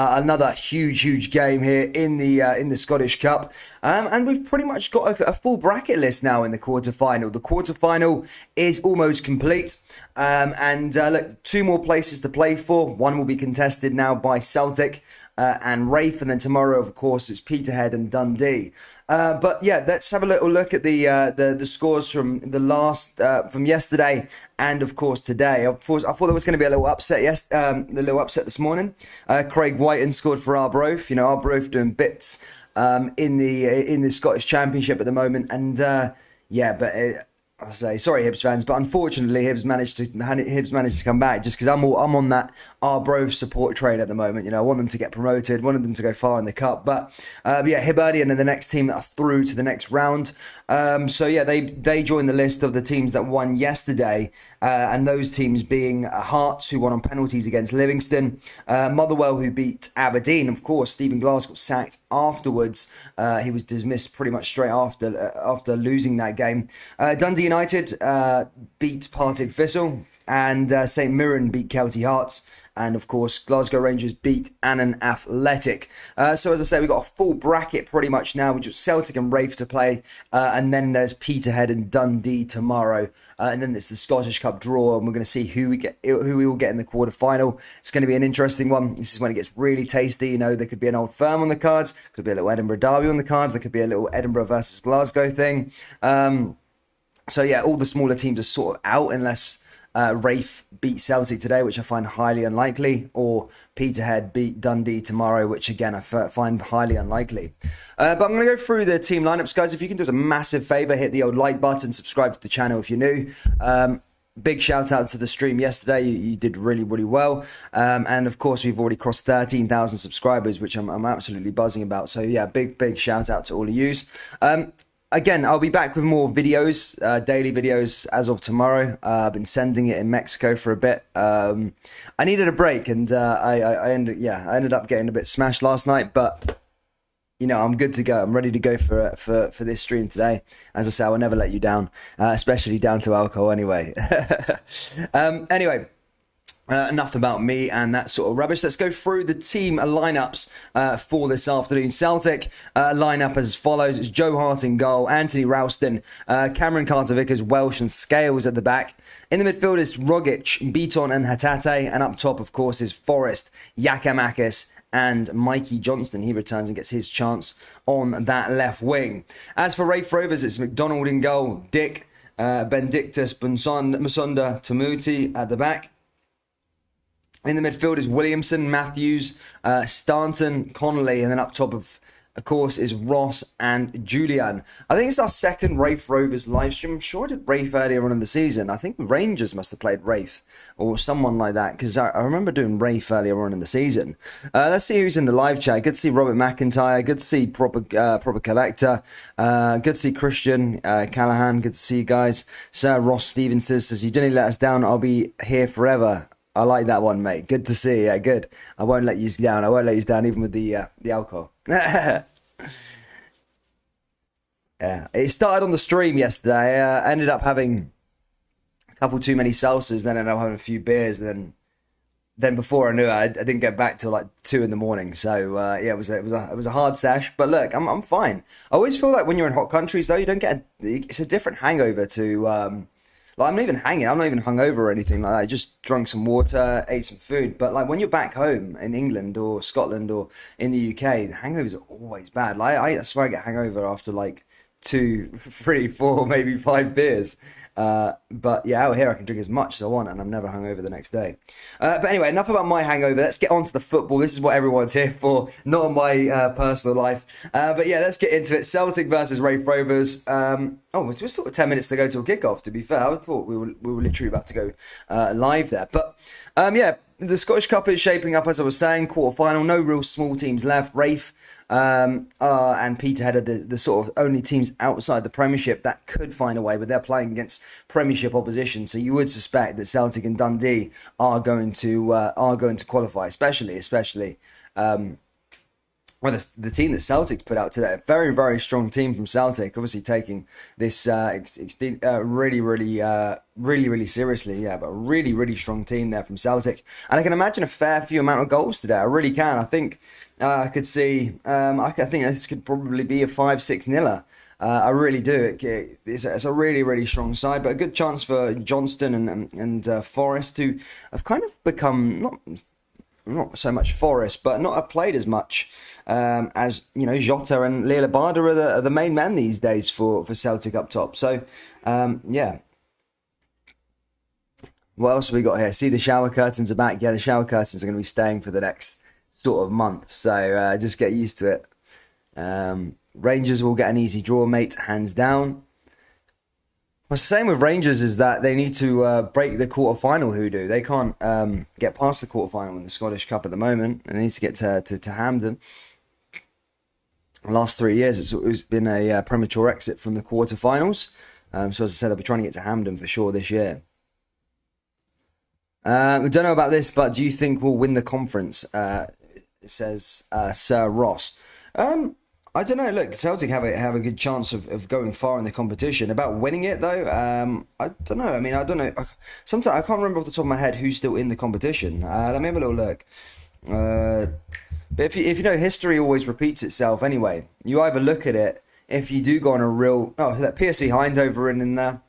Another huge game here in the Scottish Cup, and we've pretty much got a full bracket list now in the quarterfinal. The quarterfinal is almost complete, and look, two more places to play for. One will be contested now by Celtic and Raith, and then tomorrow, of course, it's Peterhead and Dundee. But yeah, let's have a little look at the scores from from yesterday and of course today. Of course, I thought there was going to be a little upset. A little upset this morning. Craig Whiten scored for Arbroath. You know, Arbroath doing bits in the Scottish Championship at the moment, and yeah, but. I say sorry, Hibs fans, but unfortunately, Hibs managed to come back just because I'm on that Arbroath support train at the moment. You know, I want them to get promoted, wanted them to go far in the cup, but yeah, Hibernian are the next team that are through to the next round. So yeah, they joined the list of the teams that won yesterday, and those teams being Hearts, who won on penalties against Livingston, Motherwell, who beat Aberdeen. Of course, Stephen Glass got sacked afterwards. He was dismissed pretty much straight after losing that game. Dundee United beat Partick Thistle, and St Mirren beat Kelty Hearts. And of course, Glasgow Rangers beat Annan Athletic. So as I say, we've got a full bracket pretty much now. We've just Celtic and Raith to play. And then there's Peterhead and Dundee tomorrow. And then it's the Scottish Cup draw. And we're going to see who we will get in the quarterfinal. It's going to be an interesting one. This is when it gets really tasty. You know, there could be an Old Firm on the cards. Could be a little Edinburgh Derby on the cards. There could be a little Edinburgh versus Glasgow thing. So yeah, all the smaller teams are sort of out unless Raith beat Celtic today, which I find highly unlikely, or Peterhead beat Dundee tomorrow, which again I find highly unlikely. But I'm going to go through the team lineups, guys. If you can do us a massive favour, hit the old like button, subscribe to the channel if you're new. Big shout out to the stream yesterday. You did really well, and of course we've already crossed 13,000 subscribers, which I'm absolutely buzzing about. So yeah, big shout out to all of yous. Again, I'll be back with more videos, daily videos as of tomorrow. I've been sending it in Mexico for a bit. I needed a break, and I ended up getting a bit smashed last night. But you know, I'm good to go. I'm ready to go for this stream today. As I say, I will never let you down, especially down to alcohol. Anyway, anyway. Enough about me and that sort of rubbish. Let's go through the team lineups for this afternoon. Celtic lineup as follows. It's Joe Hart in goal, Anthony Ralston, Cameron Carter-Vickers, Welsh and Scales at the back. In the midfield is Rogic, Beaton and Hatate. And up top, of course, is Forrest, Yakamakis and Mikey Johnston. He returns and gets his chance on that left wing. As for Raith Rovers, it's McDonald in goal, Dick, Benedictus, Musonda, Tamuti at the back. In the midfield is Williamson, Matthews, Stanton, Connolly, and then up top of course, is Ross and Julian. I think it's our second Raith Rovers live stream. I'm sure I did Raith earlier on in the season. I think Rangers must have played Raith or someone like that, because I remember doing Raith earlier on in the season. Let's see who's in the live chat. Good to see Robert McIntyre. Good to see Proper Collector. Good to see Christian Callahan. Good to see you guys. Sir Ross Stevenson says, "You didn't let us down. I'll be here forever." I like that one, mate. Good to see you. Yeah, good. I won't let you down. I won't let you down, even with the alcohol. Yeah, it started on the stream yesterday. I ended up having a couple too many salsas, then ended up having a few beers, and then before I knew it, I didn't get back till like 2 a.m. So yeah, it was a hard sesh. But look, I'm fine. I always feel like when you're in hot countries, though, you don't get it's a different hangover to. Like, I'm not even hanging. I'm not even hungover or anything like that. I just drank some water, ate some food. But like when you're back home in England or Scotland or in the UK, the hangovers are always bad. Like I swear I get hangover after like 2, 3, 4, maybe 5 beers. But yeah, out here I can drink as much as I want and I'm never hungover the next day. But anyway, enough about my hangover. Let's get on to the football. This is what everyone's here for, not on my personal life. But yeah, let's get into it. Celtic versus Raith Rovers. We're still got 10 minutes to go till kickoff, to be fair. I thought we were literally about to go live there. But yeah, the Scottish Cup is shaping up, as I was saying, quarter-final. No real small teams left. Raith and Peterhead are the sort of only teams outside the Premiership that could find a way, but they're playing against Premiership opposition. So you would suspect that Celtic and Dundee are going to qualify, especially well, the team that Celtic put out today, a very, very strong team from Celtic, obviously taking this really seriously. Yeah, but a really, really strong team there from Celtic. And I can imagine a fair few amount of goals today. I really can. I think I could see, I think this could probably be a 5-6 niller. I really do. It's a really, really strong side, but a good chance for Johnston and Forrest, who have kind of become not so much Forrest, but not have played as much as Jota and Lila Barda are the main men these days for Celtic up top. So yeah. What else have we got here? See, the shower curtains are back. Yeah, the shower curtains are going to be staying for the next sort of month. So just get used to it. Rangers will get an easy draw, mate, hands down. What's the same with Rangers is that they need to break the quarter-final hoodoo. They can't get past the quarter-final in the Scottish Cup at the moment. And they need to get to Hampden. The last 3 years, it's been a premature exit from the quarter-finals. So as I said, they'll be trying to get to Hampden for sure this year. I don't know about this, but do you think we'll win the conference? It says Sir Ross. I don't know. Look, Celtic have a good chance of going far in the competition. About winning it, though, I don't know. I mean, I don't know. Sometimes I can't remember off the top of my head who's still in the competition. Let me have a little look. But if you know, history always repeats itself anyway. You either look at it, if you do go on a real... Oh, that PSV Eindhoven in there.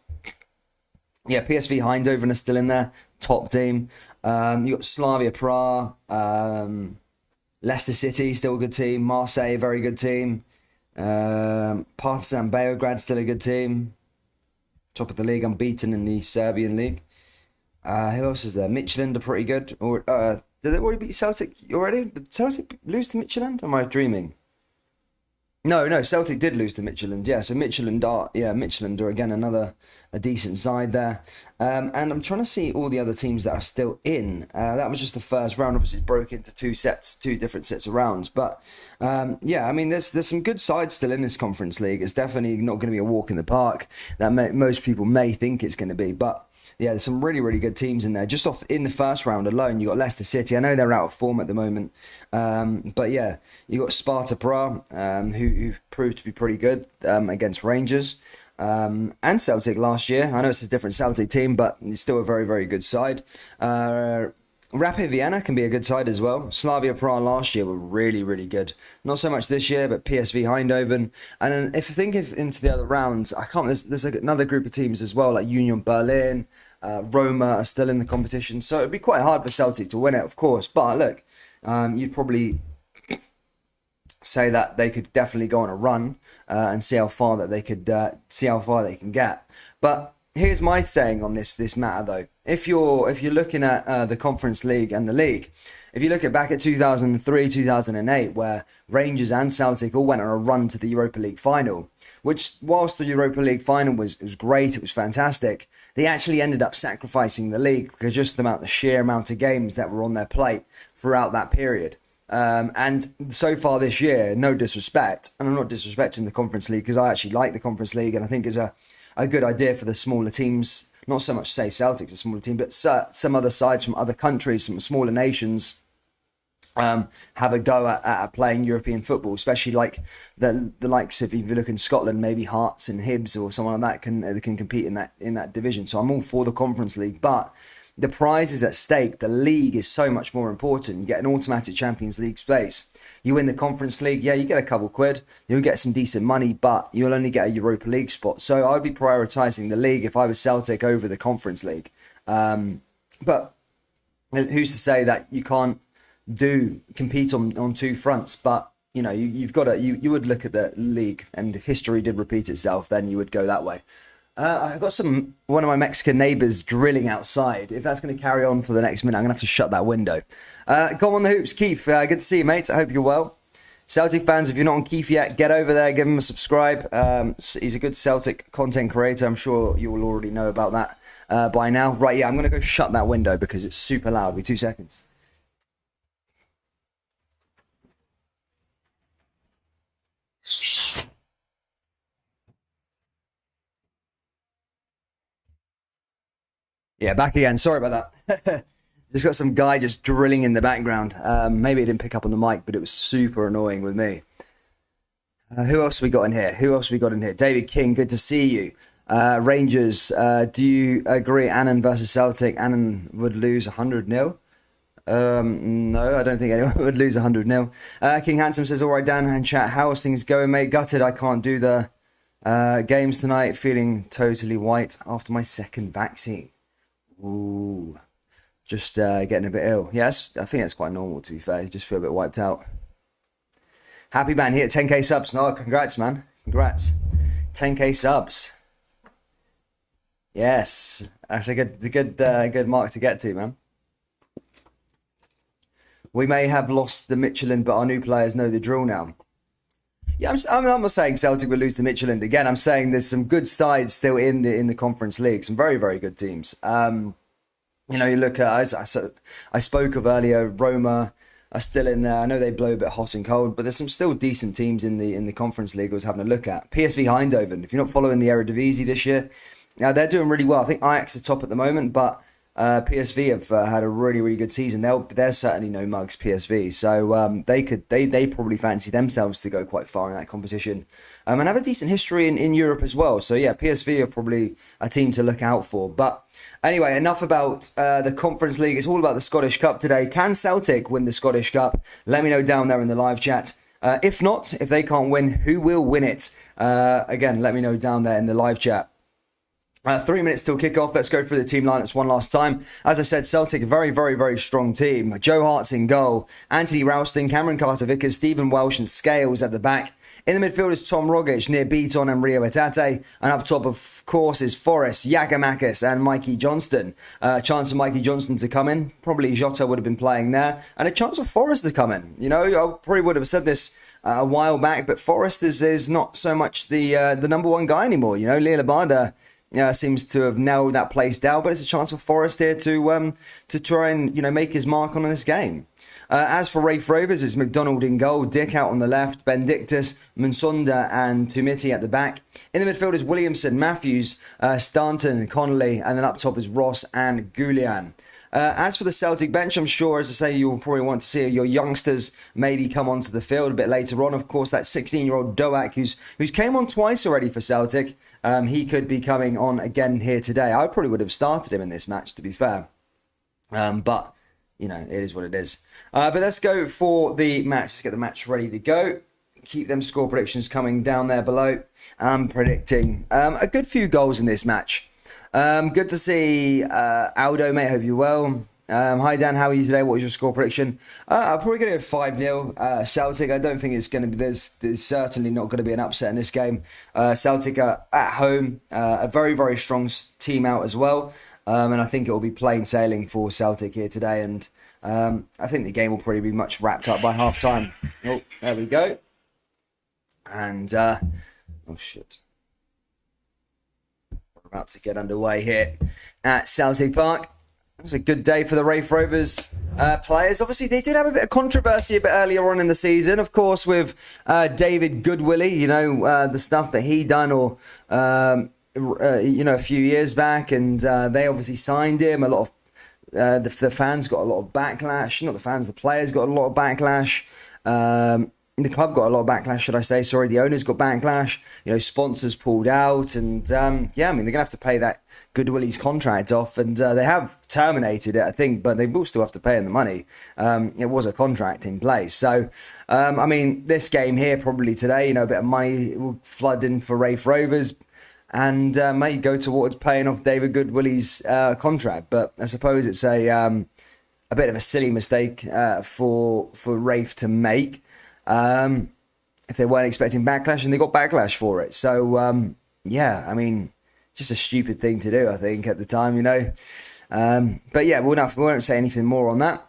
Yeah, PSV Eindhoven are still in there. Top team. You got Slavia Prague. Leicester City, still a good team. Marseille, very good team. Partizan Beograd, still a good team. Top of the league, unbeaten in the Serbian league. Who else is there? Midtjylland are pretty good. Or did they already beat Celtic already? Did Celtic lose to Midtjylland? Or am I dreaming? No, Celtic did lose to Midtjylland. Yeah, so Midtjylland are again a decent side there. And I'm trying to see all the other teams that are still in. That was just the first round. Obviously, it broke into two different sets of rounds. But yeah, I mean, there's some good sides still in this Conference League. It's definitely not going to be a walk in the park that most people may think it's going to be. But yeah, there's some really, really good teams in there. Just off in the first round alone, you got Leicester City. I know they're out of form at the moment, but yeah, you got Sparta Prague, who proved to be pretty good against Rangers and Celtic last year. I know it's a different Celtic team, but it's still a very, very good side. Rapid Vienna can be a good side as well. Slavia Prague last year were really, really good. Not so much this year, but PSV Eindhoven. And then if you think into the other rounds, there's another group of teams as well, like Union Berlin, Roma are still in the competition. So it'd be quite hard for Celtic to win it, of course. But look, you'd probably say that they could definitely go on a run and see how far they can get. But here's my saying on this matter, though. If you're looking at the Conference League and the league, if you look back at 2003, 2008, where Rangers and Celtic all went on a run to the Europa League final, which whilst the Europa League final was great, it was fantastic, they actually ended up sacrificing the league because just the sheer amount of games that were on their plate throughout that period. And so far this year, no disrespect, and I'm not disrespecting the Conference League because I actually like the Conference League and I think it's a good idea for the smaller teams. Not so much say Celtic's a smaller team, but some other sides from other countries, some smaller nations, have a go at playing European football, especially like the likes of, if you look in Scotland, maybe Hearts and Hibs or someone like that can compete in that division. So I'm all for the Conference League, but the prize is at stake. The league is so much more important. You get an automatic Champions League space. You win the Conference League, yeah, you get a couple quid. You'll get some decent money, but you'll only get a Europa League spot. So I'd be prioritising the league if I was Celtic over the Conference League. But who's to say that you can't compete on two fronts? But you know, you've got to. You would look at the league, and history did repeat itself. Then you would go that way. I've got one of my Mexican neighbours drilling outside. If that's going to carry on for the next minute, I'm going to have to shut that window. Go on the hoops, Keith. Good to see you, mate. I hope you're well. Celtic fans, if you're not on Keith yet, get over there, give him a subscribe. He's a good Celtic content creator. I'm sure you will already know about that by now. Right, yeah, I'm going to go shut that window because it's super loud. Be 2 seconds. Yeah, back again. Sorry about that. Just got some guy just drilling in the background. Maybe it didn't pick up on the mic, but it was super annoying with me. Who else we got in here? David King, good to see you. Rangers, do you agree Annan versus Celtic? Annan would lose 100-0. No, I don't think anyone would lose 100-0. King Handsome says, all right, Dan and chat, how's things going, mate? Gutted I can't do the games tonight. Feeling totally white after my second vaccine. Ooh, just getting a bit ill. Yes, I think that's quite normal, to be fair. You just feel a bit wiped out. Happy man here at 10k subs. No, congrats, man. Congrats. 10k subs. Yes, that's a good mark to get to, man. We may have lost the Michelin, but our new players know the drill now. Yeah, I'm not saying Celtic will lose to Michelin again. I'm saying there's some good sides still in the Conference League. Some very, very good teams. You look at, I spoke of earlier, Roma are still in there. I know they blow a bit hot and cold, but there's some still decent teams in the Conference League I was having a look at. PSV Eindhoven, if you're not following the Eredivisie this year, they're doing really well. I think Ajax are top at the moment, but PSV have had a really, really good season. They're certainly no mugs, PSV. So they probably fancy themselves to go quite far in that competition. And have a decent history in Europe as well. So yeah, PSV are probably a team to look out for. But anyway, enough about the Conference League. It's all about the Scottish Cup today. Can Celtic win the Scottish Cup? Let me know down there in the live chat. If not, if they can't win, who will win it? Again, let me know down there in the live chat. 3 minutes till kickoff. Let's go through the team lineups one last time. As I said, Celtic, a very, very, very strong team. Joe Hart's in goal. Anthony Ralston, Cameron Carter-Vickers, Stephen Welsh and Scales at the back. In the midfield is Tom Rogic, near Beaton and Rio Etate. And up top, of course, is Forrest, Giakoumakis and Mikey Johnston. Chance of Mikey Johnston to come in. Probably Jota would have been playing there. And a chance of Forrest to come in. I probably would have said this a while back, but Forrest is not so much the number one guy anymore. Liel Abada seems to have nailed that place down, but it's a chance for Forrest here to try and make his mark on this game. As for Raith Rovers, it's McDonald in goal, Dick out on the left, Benedictus, Munsonda and Tumiti at the back. In the midfield is Williamson, Matthews, Stanton, Connolly, and then up top is Ross and Goulian. As for the Celtic bench, I'm sure, as I say, you'll probably want to see your youngsters maybe come onto the field a bit later on. Of course, that 16-year-old Doak, who's came on twice already for Celtic, he could be coming on again here today. I probably would have started him in this match, to be fair. But, it is what it is. But let's go for the match. Let's get the match ready to go. Keep them score predictions coming down there below. I'm predicting a good few goals in this match. Good to see Aldo, mate. Hope you're well. Hi, Dan. How are you today? What is your score prediction? I'm probably going to go 5-0 Celtic. I don't think it's going to be... There's certainly not going to be an upset in this game. Celtic are at home. A very, very strong team out as well. And I think it will be plain sailing for Celtic here today. And I think the game will probably be much wrapped up by half-time. Oh, there we go. And... oh, shit. We're about to get underway here at Celtic Park. It was a good day for the Raith Rovers players. Obviously, they did have a bit of controversy a bit earlier on in the season, of course, with David Goodwillie, the stuff that he done or, a few years back. And they obviously signed him. A lot of the fans got a lot of backlash. Not the fans, the players got a lot of backlash. The club got a lot of backlash, should I say. Sorry, the owners got backlash. Sponsors pulled out. And, they're going to have to pay that Goodwillie's contract off. And they have terminated it, I think, but they will still have to pay him the money. It was a contract in place. So, this game here probably today, a bit of money will flood in for Raith Rovers and may go towards paying off David Goodwillie's contract. But I suppose it's a bit of a silly mistake for Raith to make. If they weren't expecting backlash, and they got backlash for it. So, just a stupid thing to do, I think, at the time, But yeah, we won't say anything more on that.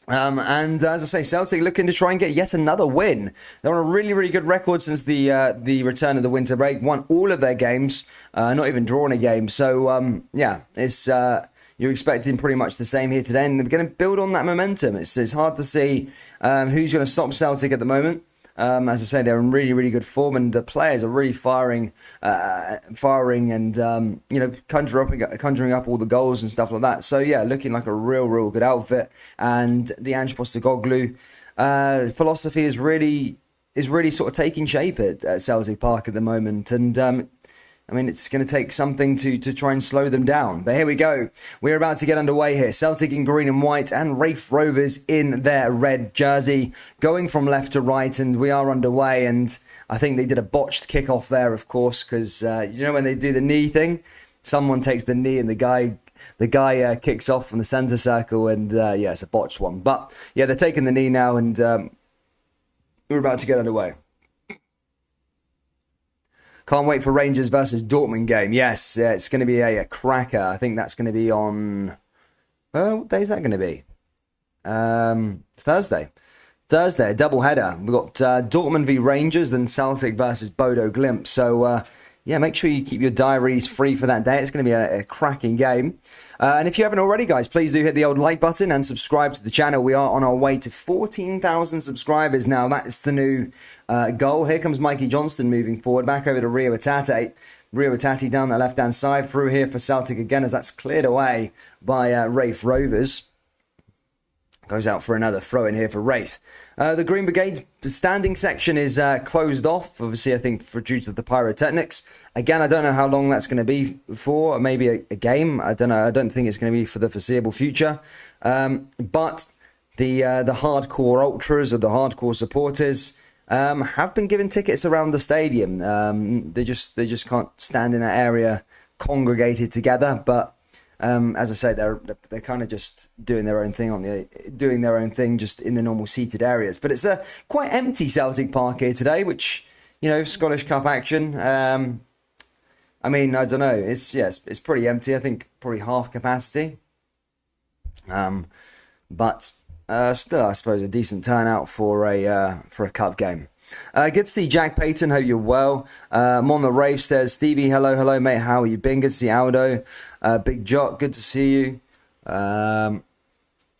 And as I say, Celtic looking to try and get yet another win. They're on a really, really good record since the return of the winter break. Won all of their games, not even drawn a game. So, it's... You're expecting pretty much the same here today, and they're going to build on that momentum. It's hard to see who's going to stop Celtic at the moment. As I say, they're in really, really good form, and the players are really firing, and conjuring up all the goals and stuff like that. So yeah, looking like a real good outfit. And the Ange Postecoglou philosophy is really sort of taking shape at Celtic Park at the moment, and I mean, it's going to take something to try and slow them down. But here we go. We're about to get underway here. Celtic in green and white and Raith Rovers in their red jersey, going from left to right, and we are underway. And I think they did a botched kickoff there, of course, because when they do the knee thing, someone takes the knee and the guy kicks off from the centre circle, and it's a botched one. But yeah, they're taking the knee now, and we're about to get underway. Can't wait for Rangers versus Dortmund game. Yes, it's going to be a cracker. I think that's going to be on... what day is that going to be? Thursday. A double header. We've got Dortmund v Rangers, then Celtic versus Bodo Glimt. So, make sure you keep your diaries free for that day. It's going to be a cracking game. And if you haven't already, guys, please do hit the old like button and subscribe to the channel. We are on our way to 14,000 subscribers now. That's the new goal. Here comes Mikey Johnston moving forward, back over to Rio Hatate. Rio Hatate down the left-hand side, through here for Celtic again, as that's cleared away by Raith Rovers. Goes out for another throw in here for Raith. The Green Brigade's standing section is closed off, obviously, I think, due to the pyrotechnics. Again, I don't know how long that's going to be for. Maybe a game. I don't know. I don't think it's going to be for the foreseeable future. But the hardcore ultras, or the hardcore supporters, have been given tickets around the stadium. They just can't stand in that area congregated together. But as I say, they're kind of just doing their own thing just in the normal seated areas. But it's a quite empty Celtic Park here today, which, Scottish Cup action. I mean, I don't know. It's pretty empty. I think probably half capacity. But still, I suppose a decent turnout for a cup game. Good to see Jack Payton. Hope you're well. Mon the Rafe says, Stevie, hello, mate. How are you been? Good to see Aldo. Big Jock, good to see you.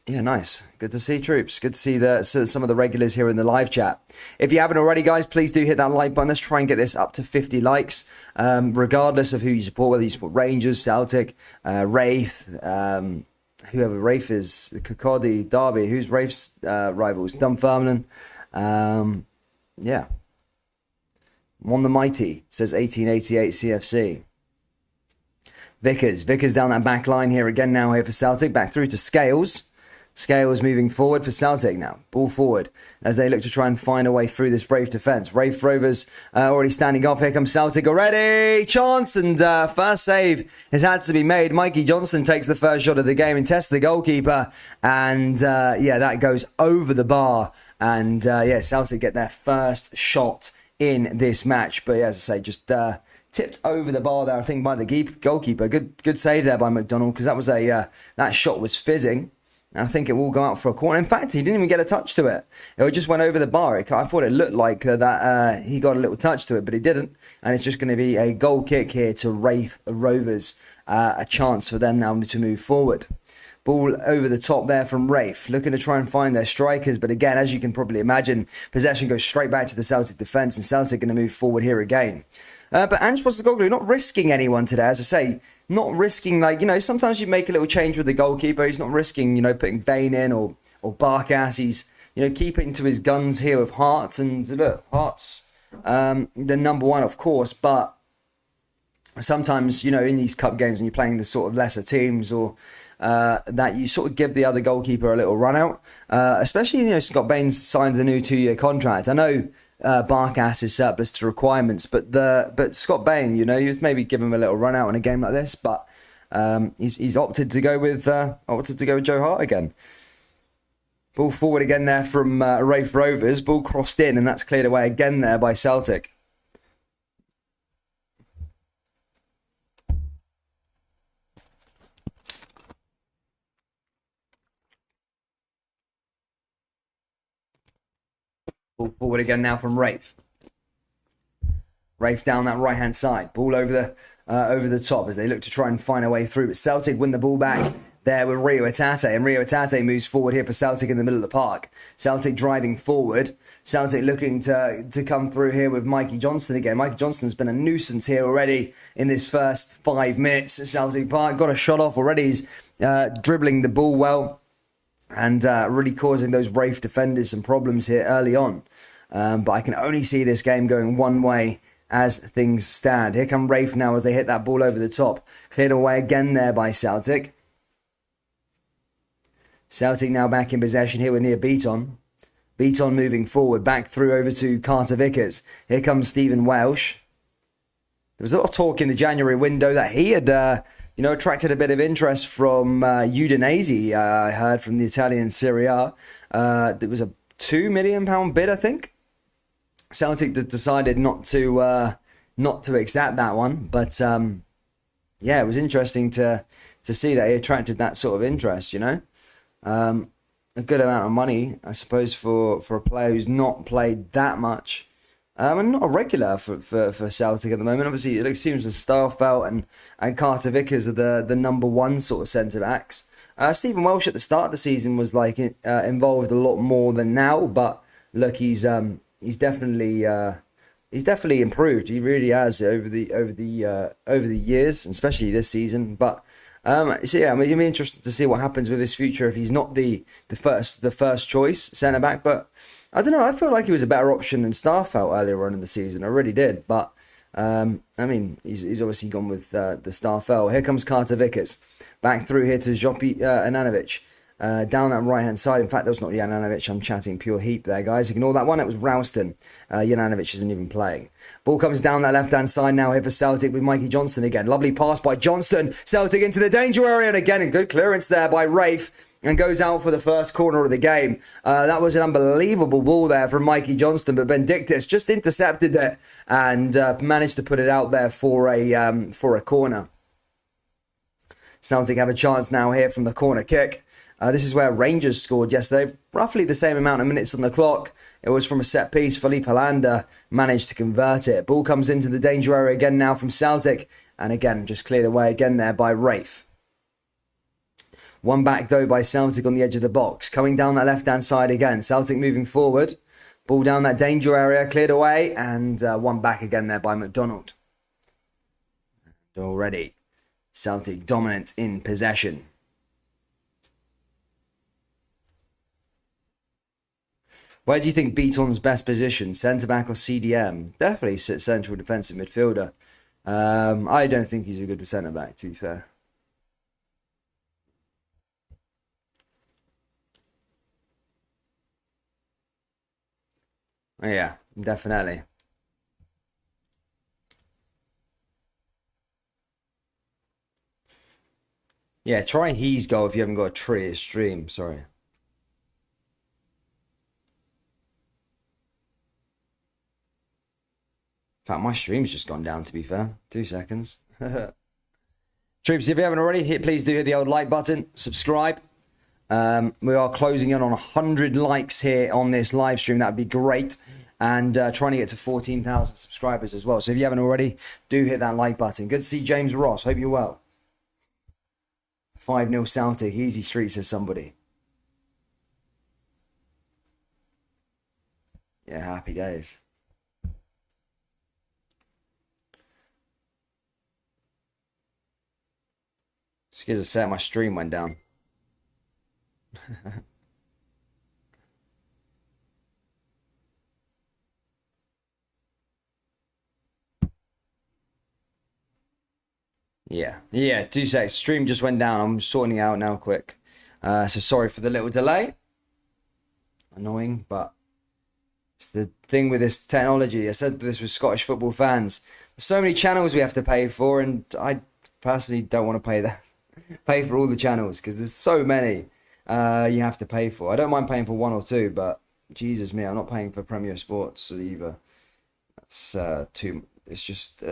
Nice. Good to see troops. Good to see some of the regulars here in the live chat. If you haven't already, guys, please do hit that like button. Let's try and get this up to 50 likes, regardless of who you support, whether you support Rangers, Celtic, Raith, whoever Raith is, the Kirkcaldy, Derby. Who's Raith's rivals? Dunfermline. Mon the Mighty says 1888 CFC. Vickers down that back line here again now here for Celtic. Back through to Scales. Scales moving forward for Celtic now. Ball forward as they look to try and find a way through this Raith defence. Raith Rovers already standing off. Here comes Celtic already. Chance, and first save has had to be made. Mikey Johnston takes the first shot of the game and tests the goalkeeper. And that goes over the bar. And Celtic get their first shot in this match. But as I say, just tipped over the bar there, I think, by the goalkeeper. Good save there by McDonald, because that was that shot was fizzing. And I think it will go out for a corner. In fact, he didn't even get a touch to it. It just went over the bar. I thought it looked like that he got a little touch to it, but he didn't. And it's just going to be a goal kick here to Raith Rovers. A chance for them now to move forward. Ball over the top there from Raith, looking to try and find their strikers. But again, as you can probably imagine, possession goes straight back to the Celtic defence, and Celtic going to move forward here again. But Ange Postecoglou not risking anyone today, as I say, not risking, sometimes you make a little change with the goalkeeper. He's not risking, putting Bain in or Barkas. He's, keeping to his guns here with Hart. And look, Hart's the number one, of course, but sometimes, in these cup games when you're playing the sort of lesser teams or that you sort of give the other goalkeeper a little run out, especially, Scott Bain's signed the new 2-year contract. I know Barkas is surplus to requirements, but Scott Bain, you maybe give him a little run out in a game like this, but he's opted to go with Joe Hart again. Ball forward again there from Raith Rovers. Ball crossed in, and that's cleared away again there by Celtic. Ball forward again now from Raith. Raith down that right-hand side. Ball over the top as they look to try and find a way through. But Celtic win the ball back. there with Rio Hatate, and Rio Hatate moves forward here for Celtic in the middle of the park. Celtic driving forward. Celtic looking to come through here with Mikey Johnston again. Mikey Johnston's been a nuisance here already in this first 5 minutes at Celtic Park. Got a shot off already. He's dribbling the ball well and really causing those Raith defenders some problems here early on. But I can only see this game going one way as things stand. Here come Raith now as they hit that ball over the top. Cleared away again there by Celtic. Celtic now back in possession here with near Beaton. Beaton moving forward, back through over to Carter Vickers. Here comes Stephen Welsh. There was a lot of talk in the January window that he had, attracted a bit of interest from Udinese. I heard from the Italian Serie A. There was a £2 million bid, I think. Celtic decided not to accept that one, but it was interesting to see that he attracted that sort of interest. A good amount of money, I suppose, for a player who's not played that much, and not a regular for Celtic at the moment. Obviously, it seems as Starfelt and Carter Vickers are the number one sort of centre backs. Stephen Welsh at the start of the season was involved a lot more than now, but look, he's definitely improved. He really has over the years, especially this season. But it'll be interesting to see what happens with his future if he's not the first choice centre back. But I don't know. I feel like he was a better option than Starfelt earlier on in the season. I really did. But he's obviously gone with the Starfelt. Here comes Carter Vickers. Back through here to Jopi Ananovic. Down that right-hand side. In fact, that was not Jananovic. I'm chatting pure heap there, guys. Ignore that one. It was Ralston. Jananovic isn't even playing. Ball comes down that left-hand side now here for Celtic with Mikey Johnston again. Lovely pass by Johnston. Celtic into the danger area. And again, a good clearance there by Raith. And goes out for the first corner of the game. That was an unbelievable ball there from Mikey Johnston. But Benedictus just intercepted it and managed to put it out there for a corner. Celtic have a chance now here from the corner kick. This is where Rangers scored yesterday. Roughly the same amount of minutes on the clock. It was from a set piece. Felipe Hollander managed to convert it. Ball comes into the danger area again now from Celtic. And again, just cleared away again there by Raith. One back though by Celtic on the edge of the box. Coming down that left-hand side again. Celtic moving forward. Ball down that danger area. Cleared away. And one back again there by McDonald. And already Celtic dominant in possession. Where do you think Beaton's best position? Centre-back or CDM? Definitely central defensive midfielder. I don't think he's a good centre-back, to be fair. Yeah, definitely. Yeah, try He's goal if you haven't got a tree stream. Sorry. In fact, my stream's just gone down, to be fair. 2 seconds. Troops, if you haven't already, please do hit the old like button. Subscribe. We are closing in on 100 likes here on this live stream. That'd be great. And trying to get to 14,000 subscribers as well. So if you haven't already, do hit that like button. Good to see James Ross. Hope you're well. 5-0 Celtic. Easy street, says somebody. Yeah, happy days. Just gives a set, my stream went down. Yeah, 2 seconds. Stream just went down. I'm sorting it out now quick. So sorry for the little delay. Annoying, but it's the thing with this technology. I said this with Scottish football fans. There's so many channels we have to pay for, and I personally don't want to pay for all the channels because there's so many you have to pay for. I don't mind paying for 1 or 2, but Jesus me, I'm not paying for Premier Sports either. That's too. It's just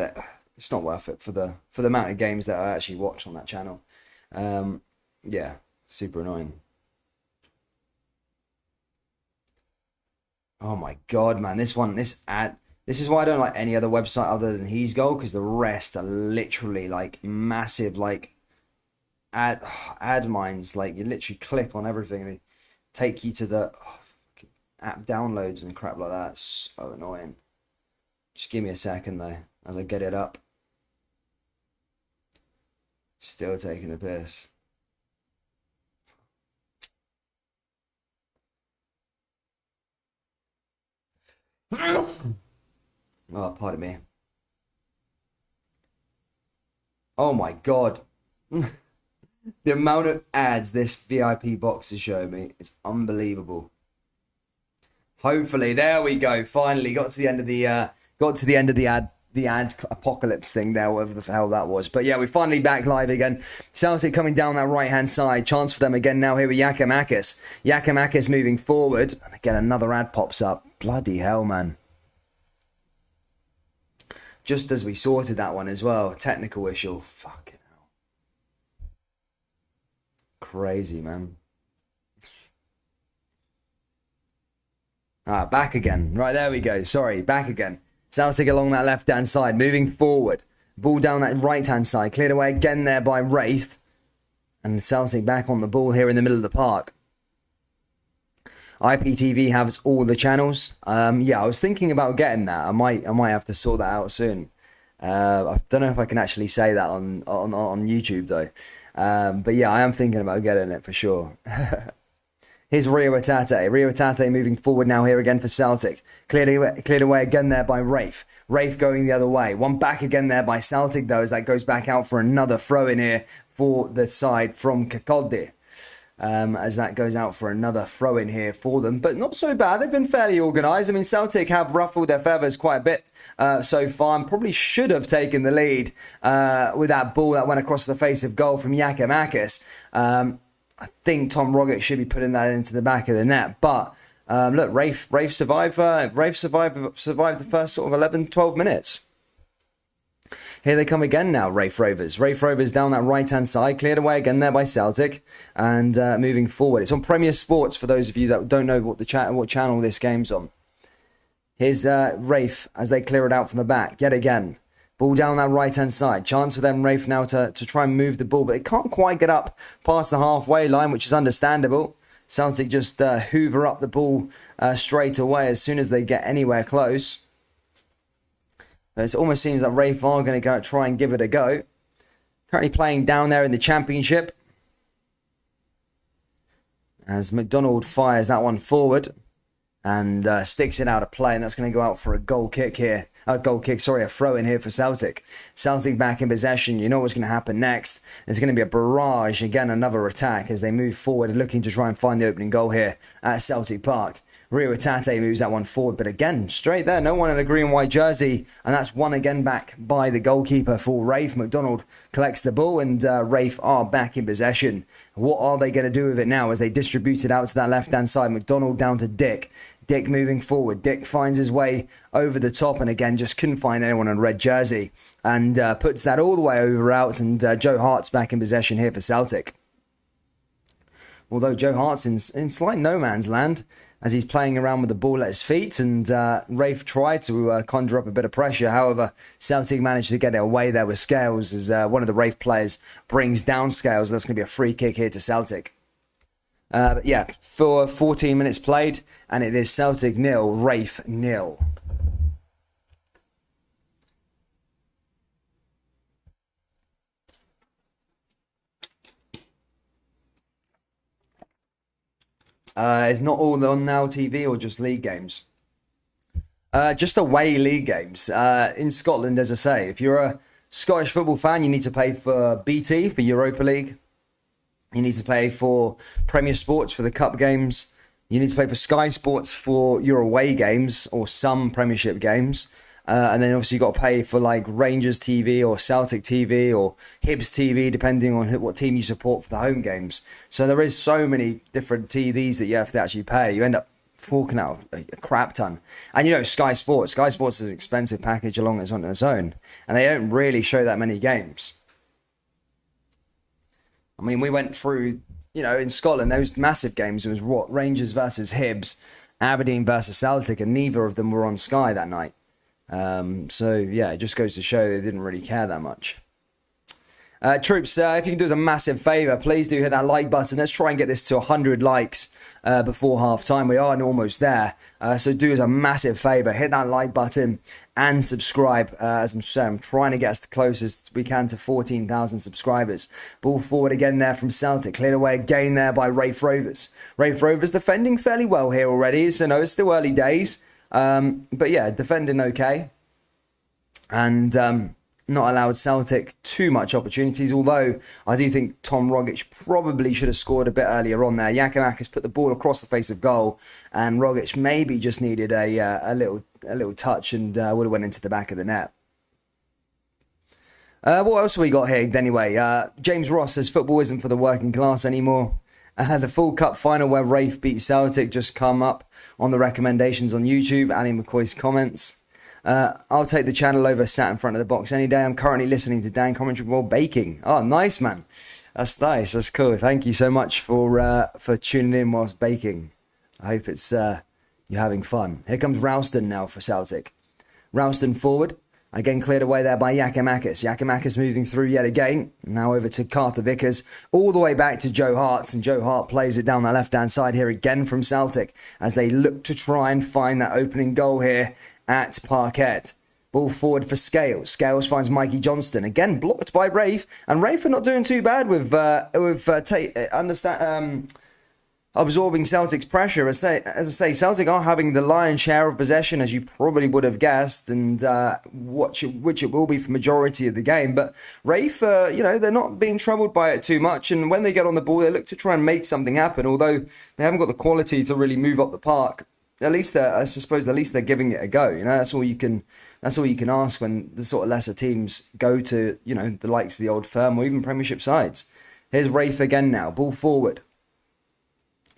it's not worth it for the amount of games that I actually watch on that channel. Yeah, super annoying. Oh my god, man! This ad. This is why I don't like any other website other than He's Goal, because the rest are literally like massive like ad mines. Like, you literally click on everything and they take you to the fucking app downloads and crap like that. It's so annoying. Just give me a second though as I get it up. Still taking the piss. Oh, pardon me. Oh my god. The amount of ads this VIP box is showing me is unbelievable. Hopefully, there we go. Finally got to the end of the ad apocalypse thing there, whatever the hell that was. But yeah, we're finally back live again. Celtic coming down that right-hand side. Chance for them again now here with Giakoumakis. Giakoumakis moving forward. And again, another ad pops up. Bloody hell, man. Just as we sorted that one as well. Technical issue. Fucking hell. Crazy, man. Back again. Right, there we go. Sorry, back again. Celtic along that left-hand side, moving forward. Ball down that right-hand side. Cleared away again there by Raith. And Celtic back on the ball here in the middle of the park. IPTV has all the channels. Yeah, I was thinking about getting that. I might have to sort that out soon. I don't know if I can actually say that on YouTube though. But yeah, I am thinking about getting it for sure. Here's Rio Atate. Rio Atate moving forward now here again for Celtic. Cleared away again there by Raith. Raith going the other way. One back again there by Celtic though, as that goes back out for another throw in here for the side from Kakode. As that goes out for another throw in here for them, but not so bad. They've been fairly organised. I mean, Celtic have ruffled their feathers quite a bit so far, and probably should have taken the lead with that ball that went across the face of goal from Giakoumakis. I think Tom Rogic should be putting that into the back of the net, but look, Raith survived. Raith survived the first sort of 11, 12 minutes. Here they come again now, Raith Rovers. Raith Rovers down that right-hand side, cleared away again there by Celtic, and moving forward. It's on Premier Sports for those of you that don't know what channel this game's on. Here's Raith as they clear it out from the back, yet again. Ball down that right-hand side. Chance for them, Raith, now to try and move the ball, but it can't quite get up past the halfway line, which is understandable. Celtic just hoover up the ball straight away as soon as they get anywhere close. It almost seems that Raith are going to try and give it a go. Currently playing down there in the Championship. As McDonald fires that one forward and sticks it out of play, and that's going to go out for a goal kick here. A throw in here for Celtic. Celtic back in possession. You know what's going to happen next. There's going to be a barrage, again another attack as they move forward, looking to try and find the opening goal here at Celtic Park. Rio Atate moves that one forward, but again, straight there, no one in a green and white jersey, and that's one again back by the goalkeeper for Raith. McDonald collects the ball, and Raith are back in possession. What are they going to do with it now as they distribute it out to that left-hand side? McDonald down to Dick. Dick moving forward. Dick finds his way over the top, and again, just couldn't find anyone in a red jersey, and puts that all the way over out, and Joe Hart's back in possession here for Celtic. Although Joe Hart's in slight no man's land, as he's playing around with the ball at his feet, and Raith tried to conjure up a bit of pressure. However, Celtic managed to get it away there with Scales as one of the Raith players brings down Scales. That's going to be a free kick here to Celtic. But yeah, for 14 minutes played, and it is Celtic 0, Raith 0. It's not all on Now TV or just league games. Just away league games. In Scotland, as I say, if you're a Scottish football fan, you need to pay for BT for Europa League. You need to pay for Premier Sports for the Cup games. You need to pay for Sky Sports for your away games or some Premiership games. And then obviously you've got to pay for like Rangers TV or Celtic TV or Hibs TV, depending on what team you support for the home games. So there is so many different TVs that you have to actually pay. You end up forking out a crap ton. And you know, Sky Sports is an expensive package along its on its own. And they don't really show that many games. I mean, we went through, you know, in Scotland, those massive games. It was what? Rangers versus Hibs, Aberdeen versus Celtic, and neither of them were on Sky that night. So yeah, it just goes to show they didn't really care that much. Troops, if you can do us a massive favour, please do hit that like button. Let's try and get this to 100 likes before half time. We are almost there. So do us a massive favour. Hit that like button and subscribe. As I'm saying, I'm trying to get us the closest we can to 14,000 subscribers. Ball forward again there from Celtic. Cleared away again there by Raith Rovers. Raith Rovers defending fairly well here already. So no, it's still early days. But yeah, defending okay. And not allowed Celtic too much opportunities, although I do think Tom Rogic probably should have scored a bit earlier on there. Giacomakis put the ball across the face of goal, and Rogic maybe just needed a little touch and would have went into the back of the net. What else have we got here anyway? James Ross says football isn't for the working class anymore. The full cup final where Raith beat Celtic just come up on the recommendations on YouTube. Annie McCoy's comments. I'll take the channel over sat in front of the box any day. I'm currently listening to Dan commentary while baking. Oh, nice, man. That's nice. That's cool. Thank you so much for tuning in whilst baking. I hope it's you're having fun. Here comes Ralston now for Celtic. Ralston forward. Again cleared away there by Giacomakis. Giacomakis moving through yet again. Now over to Carter Vickers. All the way back to Joe Hart. And Joe Hart plays it down the left-hand side here again from Celtic as they look to try and find that opening goal here at Parquet. Ball forward for Scales. Scales finds Mikey Johnston. Again, blocked by Raith. And Raith are not doing too bad with absorbing Celtic's pressure. As I say, Celtic are having the lion's share of possession, as you probably would have guessed, and which it will be for majority of the game. But Raith, they're not being troubled by it too much. And when they get on the ball, they look to try and make something happen. Although they haven't got the quality to really move up the park. At least they're giving it a go. That's all you can ask when the sort of lesser teams go to, the likes of the Old Firm or even Premiership sides. Here's Raith again now. Ball forward.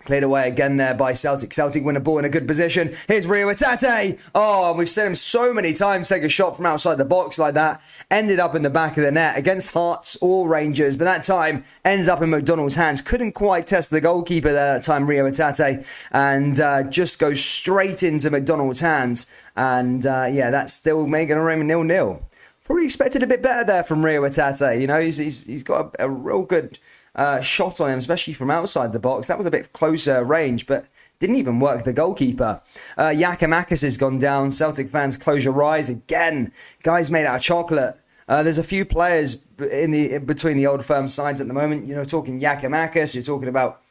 Cleared away again there by Celtic. Celtic win a ball in a good position. Here's Rio Itate. Oh, we've seen him so many times take a shot from outside the box like that. Ended up in the back of the net against Hearts or Rangers. But that time ends up in McDonald's hands. Couldn't quite test the goalkeeper there that time, Rio Itate. And just goes straight into McDonald's hands. And that's still making a remain 0-0. Probably expected a bit better there from Rio Itate. He's got a real good shot on him, especially from outside the box. That was a bit closer range, but didn't even work the goalkeeper. Giacomakis has gone down. Celtic fans, close your eyes again. Guys made out of chocolate. There's a few players between the Old Firm sides at the moment. Talking Giacomakis, you're talking about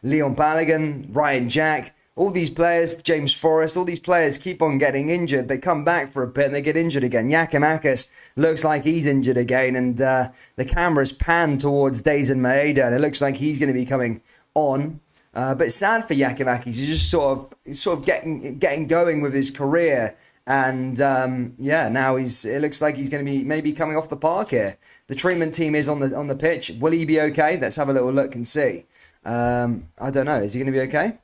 Leon Balogun, Ryan Jack. All these players, James Forrest, all these players keep on getting injured. They come back for a bit and they get injured again. Giacomakis looks like he's injured again, and the camera's panned towards Dayson Maeda, and it looks like he's going to be coming on. But it's sad for Giacomakis. He's just sort of getting going with his career, and now it looks like he's going to be maybe coming off the park here. The treatment team is on the pitch. Will he be okay? Let's have a little look and see. I don't know. Is he going to be okay?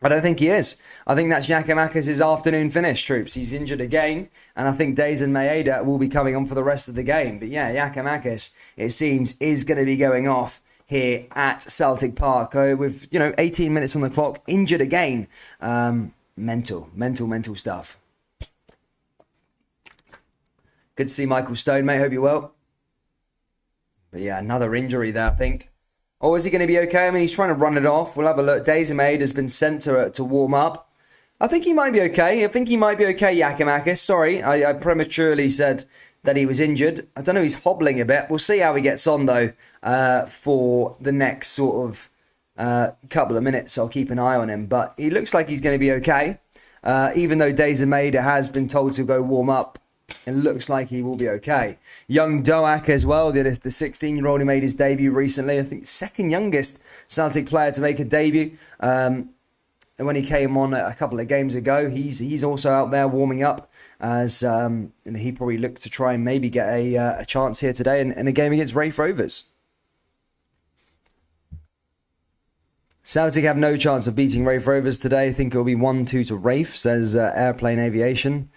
I don't think he is. I think that's Giacomakis' afternoon finish, troops. He's injured again, and I think Dayson Maeda will be coming on for the rest of the game. But yeah, Giacomakis, it seems, is going to be going off here at Celtic Park with 18 minutes on the clock, injured again. Mental stuff. Good to see Michael Stone, mate. Hope you're well. But yeah, another injury there, I think. Or is he going to be okay? I mean, he's trying to run it off. We'll have a look. Dayson Maeda has been sent to warm up. I think he might be okay. Giacomakis. Sorry, I prematurely said that he was injured. I don't know, he's hobbling a bit. We'll see how he gets on, though, for the next sort of couple of minutes. I'll keep an eye on him. But he looks like he's going to be okay. Even though Dayson Maeda has been told to go warm up, it looks like he will be okay. Young Doak as well, the 16-year-old who made his debut recently. I think the second youngest Celtic player to make a debut. And when he came on a couple of games ago, he's also out there warming up as and he probably looked to try and maybe get a chance here today in a game against Raith Rovers. Celtic have no chance of beating Raith Rovers today. I think it'll be 1-2 to Raith, says Airplane Aviation.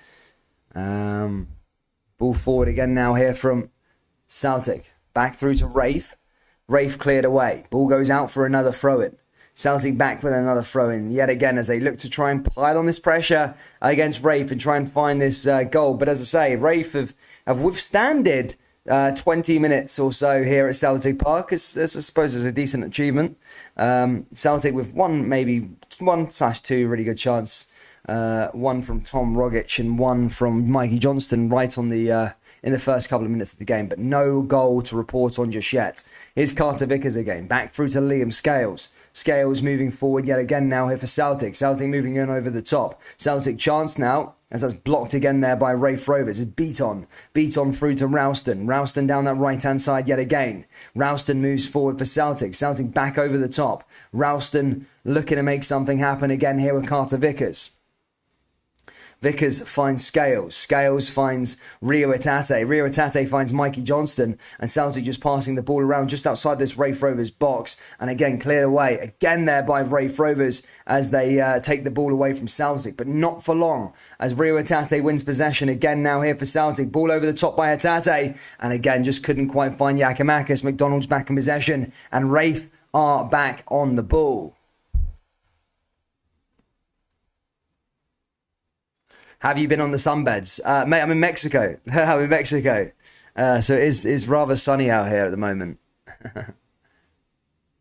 Ball forward again now here from Celtic. Back through to Raith. Raith cleared away. Ball goes out for another throw-in. Celtic back with another throw-in yet again as they look to try and pile on this pressure against Raith and try and find this goal. But as I say, Raith have withstanded 20 minutes or so here at Celtic Park. I suppose is a decent achievement. Celtic with maybe one/two really good chance. One from Tom Rogic and one from Mikey Johnston right on the in the first couple of minutes of the game, but no goal to report on just yet. Here's Carter Vickers again, back through to Liam Scales. Scales moving forward yet again now here for Celtic. Celtic moving in over the top. Celtic chance now, as that's blocked again there by Raith Rovers. It's Beaton through to Ralston. Ralston down that right-hand side yet again. Ralston moves forward for Celtic. Celtic back over the top. Ralston looking to make something happen again here with Carter Vickers. Vickers finds Scales. Scales finds Rio Itate. Rio Itate finds Mikey Johnston. And Celtic just passing the ball around just outside this Raith Rovers box. And again, cleared away. Again there by Raith Rovers as they take the ball away from Celtic. But not for long as Rio Itate wins possession. Again now here for Celtic. Ball over the top by Itate. And again, just couldn't quite find Giakoumakis. McDonald's back in possession. And Raith are back on the ball. Have you been on the sunbeds? Mate, I'm in Mexico. I'm in Mexico. So it is rather sunny out here at the moment.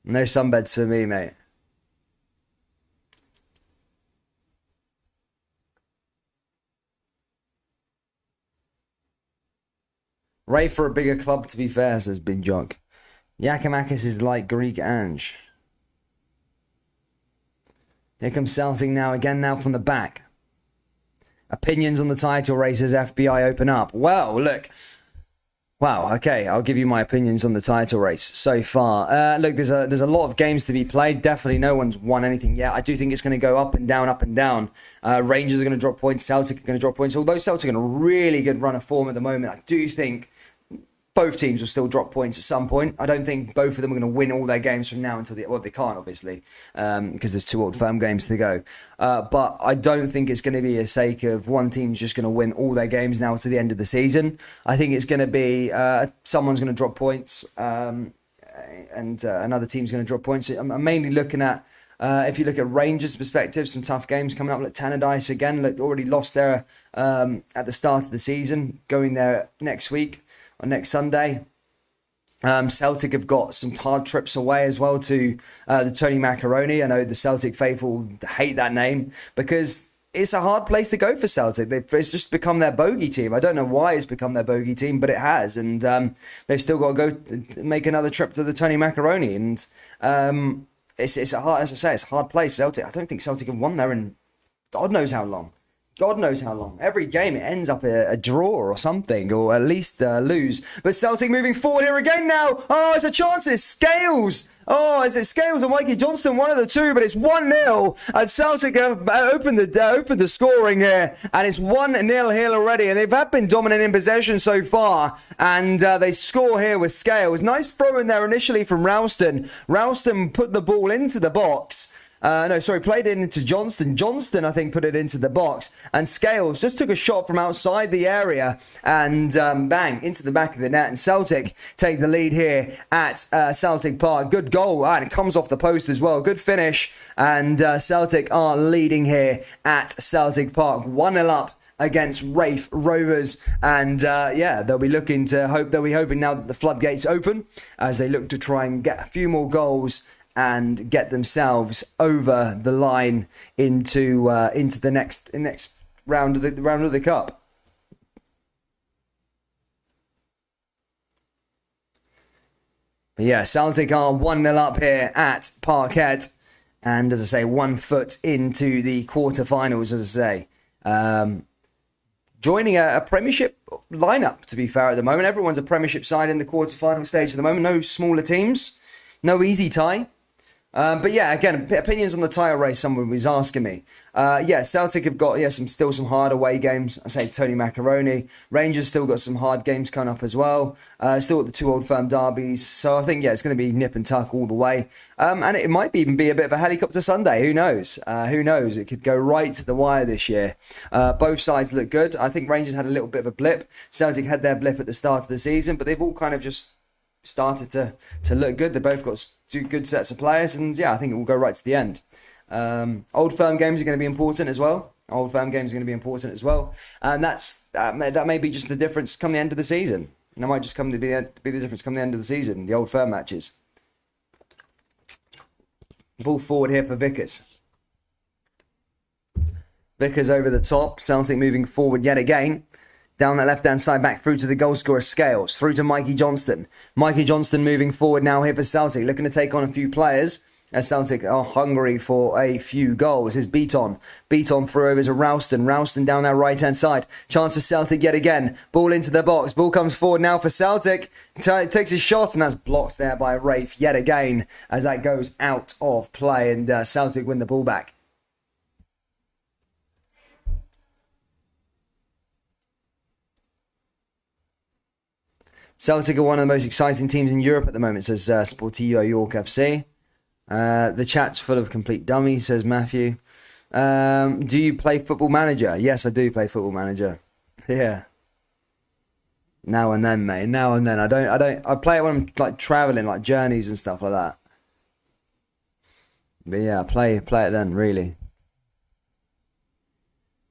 No sunbeds for me, mate. Ray for a bigger club, to be fair, says Big Jock. Giakoumakis is like Greek Ange. Here comes Celtic now, again now from the back. Opinions on the title race as FBI open up. Well, look. Wow, okay, I'll give you my opinions on the title race so far. Look, there's a lot of games to be played. Definitely no one's won anything yet. I do think it's going to go up and down, up and down. Rangers are going to drop points. Celtic are going to drop points. Although Celtic are on a really good run of form at the moment, I do think both teams will still drop points at some point. I don't think both of them are going to win all their games from now until well, they can't, obviously, because there's 2 Old Firm games to go. But I don't think it's going to be a sake of one team's just going to win all their games now to the end of the season. I think it's going to be someone's going to drop points and another team's going to drop points. I'm mainly looking at, if you look at Rangers' perspective, some tough games coming up. Like Tannadice again, already lost there at the start of the season, going there next week. On next Sunday. Celtic have got some hard trips away as well to the Tony Macaroni. I know the Celtic faithful hate that name because it's a hard place to go for Celtic. It's just become their bogey team. I don't know why it's become their bogey team, but it has. And they've still got to go make another trip to the Tony Macaroni. And it's a hard, as I say, it's a hard place. Celtic. I don't think Celtic have won there in God knows how long. God knows how long. Every game it ends up a draw or something, or at least lose. But Celtic moving forward here again now. Oh, it's a chance. It's Scales. Oh, is it Scales or Mikey Johnston? One of the two, but it's 1-0. And Celtic have opened the scoring here. And it's 1-0 here already. And they've been dominant in possession so far. And they score here with Scales. Nice throw in there initially from Ralston. Ralston put the ball into the box. Played it into Johnston. Johnston, I think, put it into the box. And Scales just took a shot from outside the area and bang, into the back of the net. And Celtic take the lead here at Celtic Park. Good goal. And it comes off the post as well. Good finish. And Celtic are leading here at Celtic Park. 1-0 up against Raith Rovers. And they'll be hoping now that the floodgates open as they look to try and get a few more goals and get themselves over the line into the next round of the cup. But yeah, Celtic are 1-0 up here at Parkhead, and as I say, 1 foot into the quarterfinals. As I say, joining a Premiership lineup. To be fair, at the moment, everyone's a Premiership side in the quarterfinal stage at the moment. No smaller teams, no easy tie. But yeah, again, opinions on the title race, someone was asking me. Celtic have got still some hard away games. I say Tony Macaroni. Rangers still got some hard games coming up as well. Still got the 2 Old Firm derbies. So I think, it's going to be nip and tuck all the way. And it might even be a bit of a helicopter Sunday. Who knows? It could go right to the wire this year. Both sides look good. I think Rangers had a little bit of a blip. Celtic had their blip at the start of the season, but they've all kind of just started to look good. They both got 2 good sets of players, and I think it will go right to the end. Old Firm games are going to be important as well. And that may be just the difference come the end of the season. And that might just come to be the difference come the end of the season, the old firm matches. Ball forward here for Vickers. Vickers over the top. Celtic moving forward yet again. Down that left-hand side, back through to the goal scorer Scales. Through to Mikey Johnston. Mikey Johnston moving forward now here for Celtic. Looking to take on a few players. As Celtic are hungry for a few goals. Here's Beaton. Beaton through over to Ralston. Ralston down that right-hand side. Chance for Celtic yet again. Ball into the box. Ball comes forward now for Celtic. Takes a shot and that's blocked there by Raith yet again. As that goes out of play and Celtic win the ball back. Celtic are one of the most exciting teams in Europe at the moment, says Sportivo York FC. The chat's full of complete dummies, says Matthew. Do you play Football Manager? Yes, I do play Football Manager. Yeah. Now and then, mate. Now and then. I play it when I'm like traveling, like journeys and stuff like that. But yeah, play it then, really.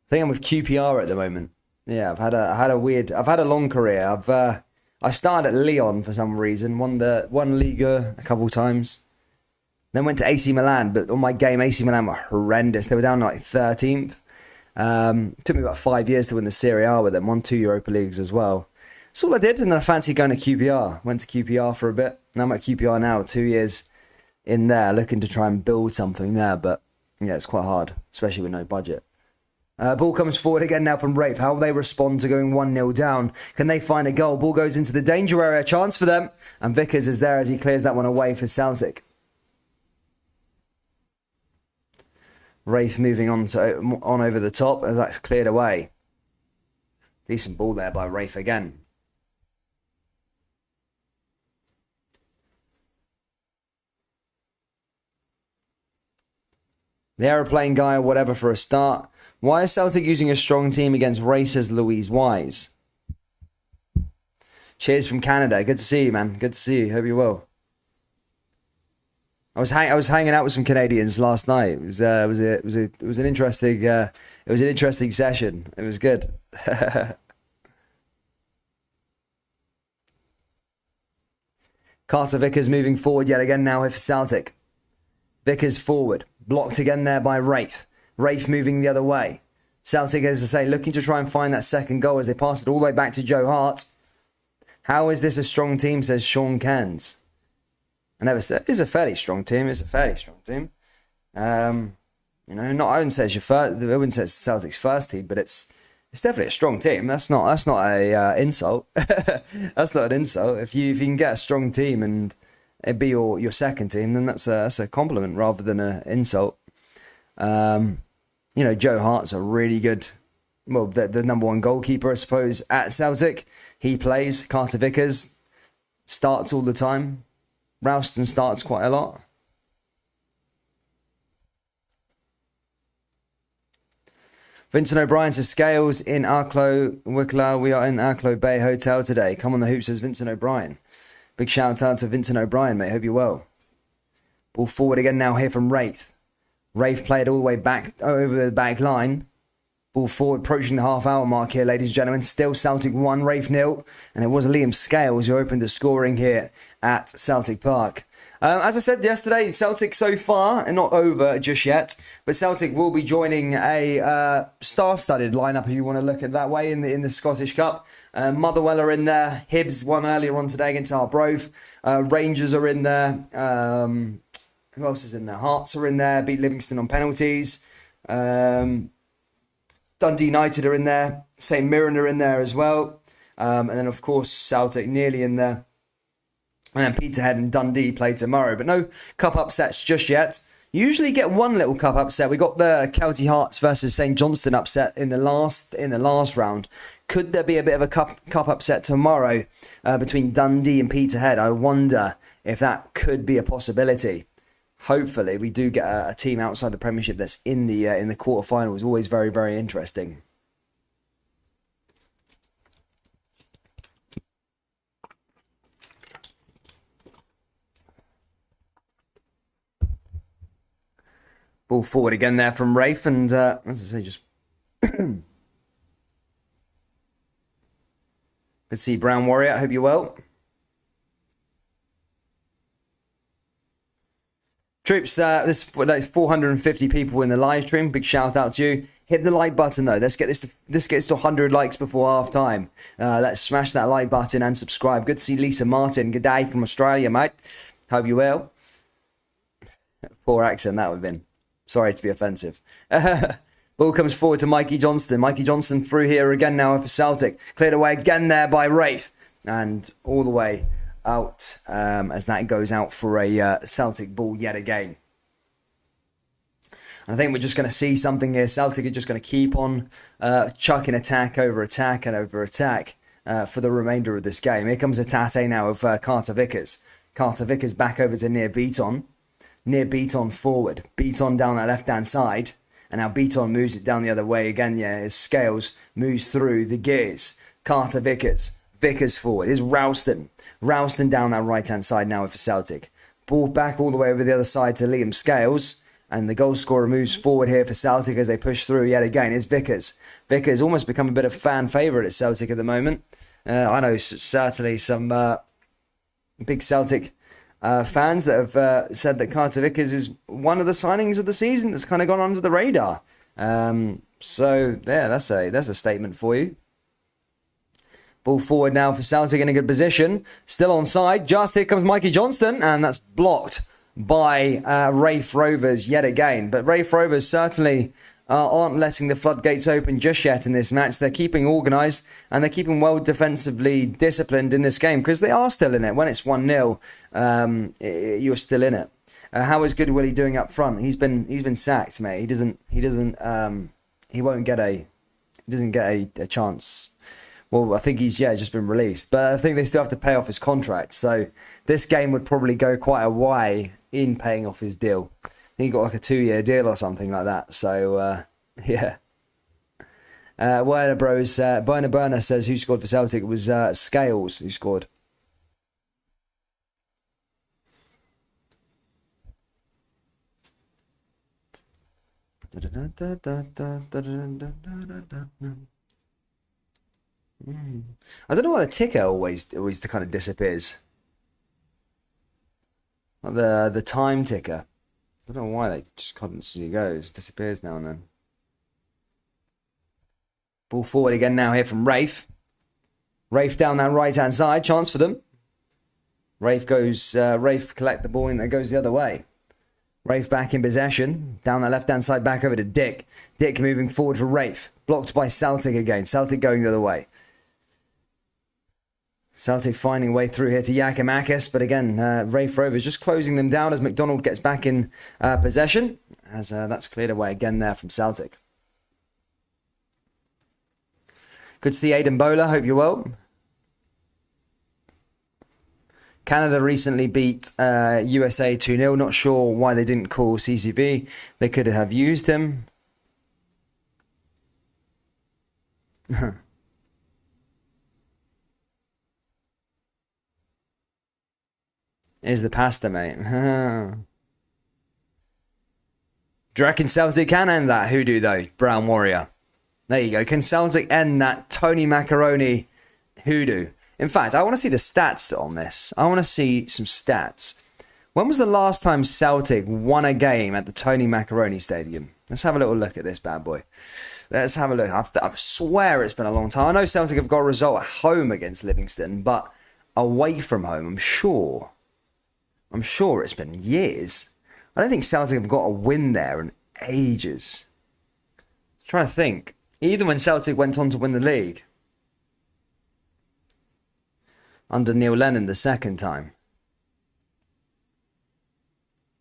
I think I'm with QPR at the moment. Yeah, I've had a long career. I started at Lyon for some reason, won Liga a couple times. Then went to AC Milan, but on my game, AC Milan were horrendous. They were down like 13th. Took me about 5 years to win the Serie A with them. Won 2 Europa Leagues as well. That's all I did, and then I fancied going to QPR. Went to QPR for a bit. Now I'm at QPR now, 2 years in there, looking to try and build something there. But yeah, it's quite hard, especially with no budget. Ball comes forward again now from Raith. How will they respond to going 1-0 down? Can they find a goal? Ball goes into the danger area. Chance for them. And Vickers is there as he clears that one away for Celtic. Raith moving on over the top as that's cleared away. Decent ball there by Raith again. The aeroplane guy or whatever for a start. Why is Celtic using a strong team against Racers Louise Wise? Cheers from Canada. Good to see you, man. Good to see you. Hope you're well. I was hanging out with some Canadians last night. It was an interesting session. It was good. Carter Vickers moving forward yet again now here for Celtic. Vickers forward, blocked again there by Raith. Raith moving the other way. Celtic, as I say, looking to try and find that second goal as they pass it all the way back to Joe Hart. How is this a strong team, says Sean Cairns. I never said it's a fairly strong team. It's a fairly strong team. I wouldn't say it's Celtic's first team, but it's definitely a strong team. That's not a insult. That's not an insult. If you can get a strong team and it be your second team, then that's a compliment rather than an insult. Joe Hart's a really good, the number one goalkeeper, I suppose, at Celtic. He plays. Carter Vickers starts all the time. Ralston starts quite a lot. Vincent O'Brien says, Scales in Arklow, Wicklow. We are in Arklow Bay Hotel today. Come on the hoop, says Vincent O'Brien. Big shout out to Vincent O'Brien, mate. Hope you're well. Ball forward again now here from Raith. Raith played all the way back over the back line. Ball forward, approaching the half-hour mark here, ladies and gentlemen. Still Celtic 1, Raith 0. And it was Liam Scales who opened the scoring here at Celtic Park. As I said yesterday, Celtic so far, and not over just yet, but Celtic will be joining a star-studded lineup, if you want to look at it that way, in the Scottish Cup. Motherwell are in there. Hibs won earlier on today against Arbroath. Rangers are in there. Who else is in there? Hearts are in there. Beat Livingston on penalties. Dundee United are in there. St Mirren are in there as well. And then, of course, Celtic nearly in there. And then Peterhead and Dundee play tomorrow. But no cup upsets just yet. Usually get one little cup upset. We got the Kelty Hearts versus St Johnstone upset in the last round. Could there be a bit of a cup upset tomorrow between Dundee and Peterhead? I wonder if that could be a possibility. Hopefully, we do get a team outside the Premiership that's in the quarterfinals. Always very, very interesting. Ball forward again there from Raith, and as I say, just going Let's see, Brown Warrior, I hope you're well. Troops, there's 450 people in the live stream. Big shout out to you. Hit the like button though. Let's get this to 100 likes before half time. Let's smash that like button and subscribe. Good to see Lisa Martin. Good day from Australia, mate. Hope you well. Poor accent that would have been. Sorry to be offensive. Ball comes forward to Mikey Johnston. Mikey Johnston through here again now for Celtic. Cleared away again there by Raith. And all the way out as that goes out for a Celtic ball yet again. And I think we're just going to see something here. Celtic are just going to keep on chucking attack over attack and over attack for the remainder of this game. Here comes a Tate now of Carter Vickers. Carter Vickers back over to Near Beaton. Near Beaton forward. Beaton down that left-hand side. And now Beaton moves it down the other way again. Yeah, his Scales moves through the gears. Carter Vickers. Vickers forward. Here's Ralston. Ralston down that right-hand side now for Celtic. Ball back all the way over the other side to Liam Scales. And the goal scorer moves forward here for Celtic as they push through yet again. Here's Vickers. Vickers almost become a bit of fan favourite at Celtic at the moment. I know certainly some big Celtic fans that have said that Carter Vickers is one of the signings of the season that's kind of gone under the radar. So, yeah, that's a statement for you. Ball forward now for Celtic in a good position. Still onside. Just here comes Mikey Johnston, and that's blocked by Raith Rovers yet again. But Raith Rovers certainly aren't letting the floodgates open just yet in this match. They're keeping organised and they're keeping well defensively disciplined in this game because they are still in it. When it's 1-0, you're still in it. How is Goodwillie doing up front? He's been sacked, mate. He won't get a chance. Well, I think he's just been released. But I think they still have to pay off his contract. So this game would probably go quite a way in paying off his deal. I think he got like a 2-year deal or something like that. So, yeah. Werner Bros, Burner says who scored for Celtic. It was Scales who scored. I don't know why the ticker always kind of disappears. Like the time ticker. I don't know why they just constantly goes, disappears now and then. Ball forward again now here from Raith. Raith down that right hand side, chance for them. Raith collect the ball and it goes the other way. Raith back in possession. Down that left-hand side, back over to Dick. Dick moving forward for Raith. Blocked by Celtic again. Celtic going the other way. Celtic finding a way through here to Yakimakis. But again, Raith Rovers just closing them down as McDonald gets back in possession. As that's cleared away again there from Celtic. Good to see Aidan Bowler. Hope you're well. Canada recently beat USA 2-0. Not sure why they didn't call CCB. They could have used him. Here's the pasta, mate. Do you reckon Celtic can end that hoodoo, though, Brown Warrior? There you go. Can Celtic end that Tony Macaroni hoodoo? In fact, I want to see the stats on this. I want to see some stats. When was the last time Celtic won a game at the Tony Macaroni Stadium? Let's have a little look at this bad boy. Let's have a look. I swear it's been a long time. I know Celtic have got a result at home against Livingston, but away from home, I'm sure it's been years. I don't think Celtic have got a win there in ages. I'm trying to think. Even when Celtic went on to win the league. Under Neil Lennon the second time.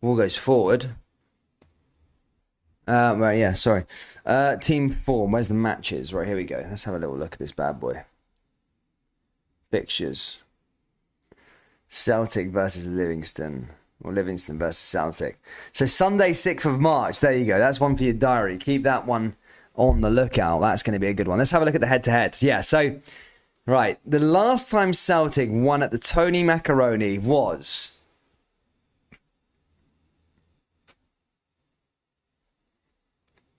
Ball goes forward. Right, yeah, sorry. Team form. Where's the matches? Right, here we go. Let's have a little look at this bad boy. Fixtures. Celtic versus Livingston. Or Livingston versus Celtic. So Sunday, 6th of March. There you go. That's one for your diary. Keep that one on the lookout. That's going to be a good one. Let's have a look at the head-to-head. Yeah, so... Right, the last time Celtic won at the Tony Macaroni was...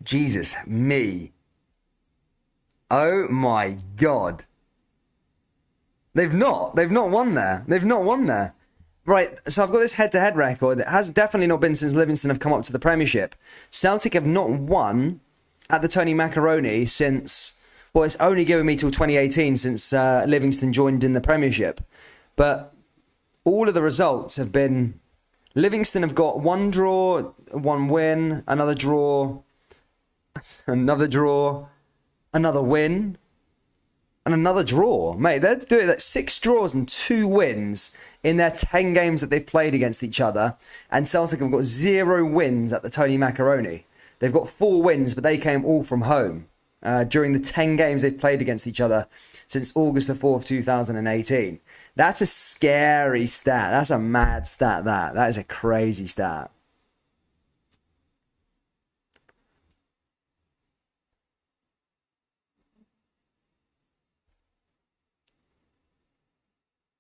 Jesus, me. Oh my God. They've not. They've not won there. They've not won there. Right, so I've got this head-to-head record that has definitely not been since Livingston have come up to the Premiership. Celtic have not won at the Tony Macaroni since... Well, it's only given me till 2018 since Livingston joined in the Premiership. But all of the results have been... Livingston have got one draw, one win, another draw, another win, and another draw. Mate, they're doing that 6 draws and 2 wins in their 10 games that they've played against each other. And Celtic have got 0 wins at the Tony Macaroni. They've got 4 wins, but they came all from home during the 10 games they've played against each other since August the 4th, 2018. That's a scary stat. That's a mad stat, that. That is a crazy stat.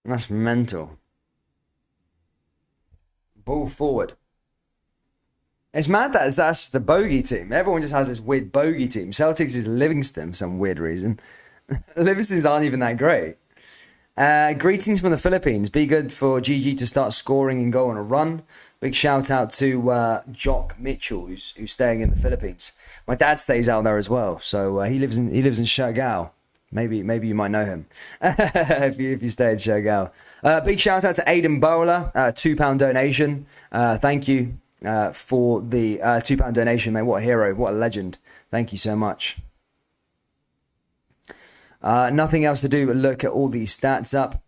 That's mental. Ball forward. It's mad that that's the bogey team. Everyone just has this weird bogey team. Celtics is Livingston for some weird reason. Livingston's aren't even that great. Greetings from the Philippines. Be good for GG to start scoring and go on a run. Big shout out to Jock Mitchell, who's staying in the Philippines. My dad stays out there as well, so he lives in Siargao. Maybe you might know him if you stay in Siargao. Big shout out to Aidan Bowler, £2 donation. Thank you for the £2 donation, mate. What a hero, what a legend. Thank you so much. Nothing else to do but look at all these stats up.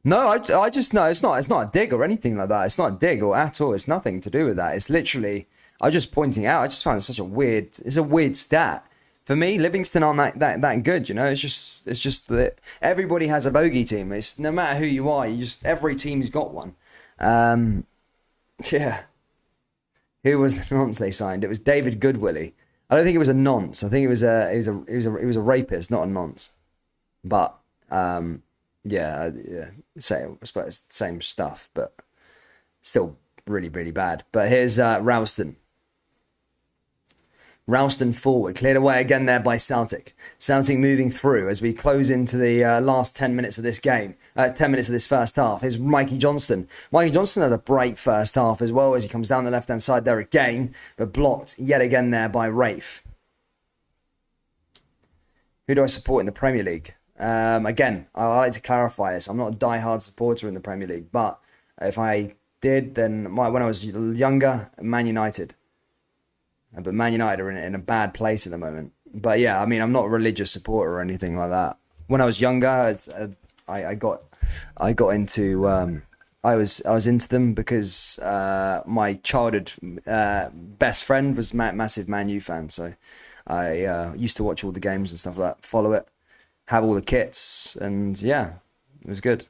No, I just know it's not a dig or anything like that. It's not a dig or at all. It's nothing to do with that. It's literally I was just pointing out. I just found it such a weird. It's a weird stat. For me, Livingston aren't that good, you know. It's just that everybody has a bogey team. It's no matter who you are, every team's got one. Yeah. Who was the nonce they signed? It was David Goodwillie. I don't think it was a nonce. I think it was a rapist, not a nonce. But yeah, same stuff, but still really really bad. But here's Ralston. Ralston forward, cleared away again there by Celtic. Celtic moving through as we close into the last 10 minutes of this game. 10 minutes of this first half. Here's Mikey Johnston. Mikey Johnston had a bright first half as well as he comes down the left-hand side there again, but blocked yet again there by Raith. Who do I support in the Premier League? Again, I like to clarify this. I'm not a die-hard supporter in the Premier League, but if I did, then when I was younger, Man United. But Man United are in a bad place at the moment. But yeah, I mean, I'm not a religious supporter or anything like that. When I was younger, I got into I was into them because my childhood best friend was massive Man U fan. So I used to watch all the games and stuff like that, follow it, have all the kits, and yeah, it was good.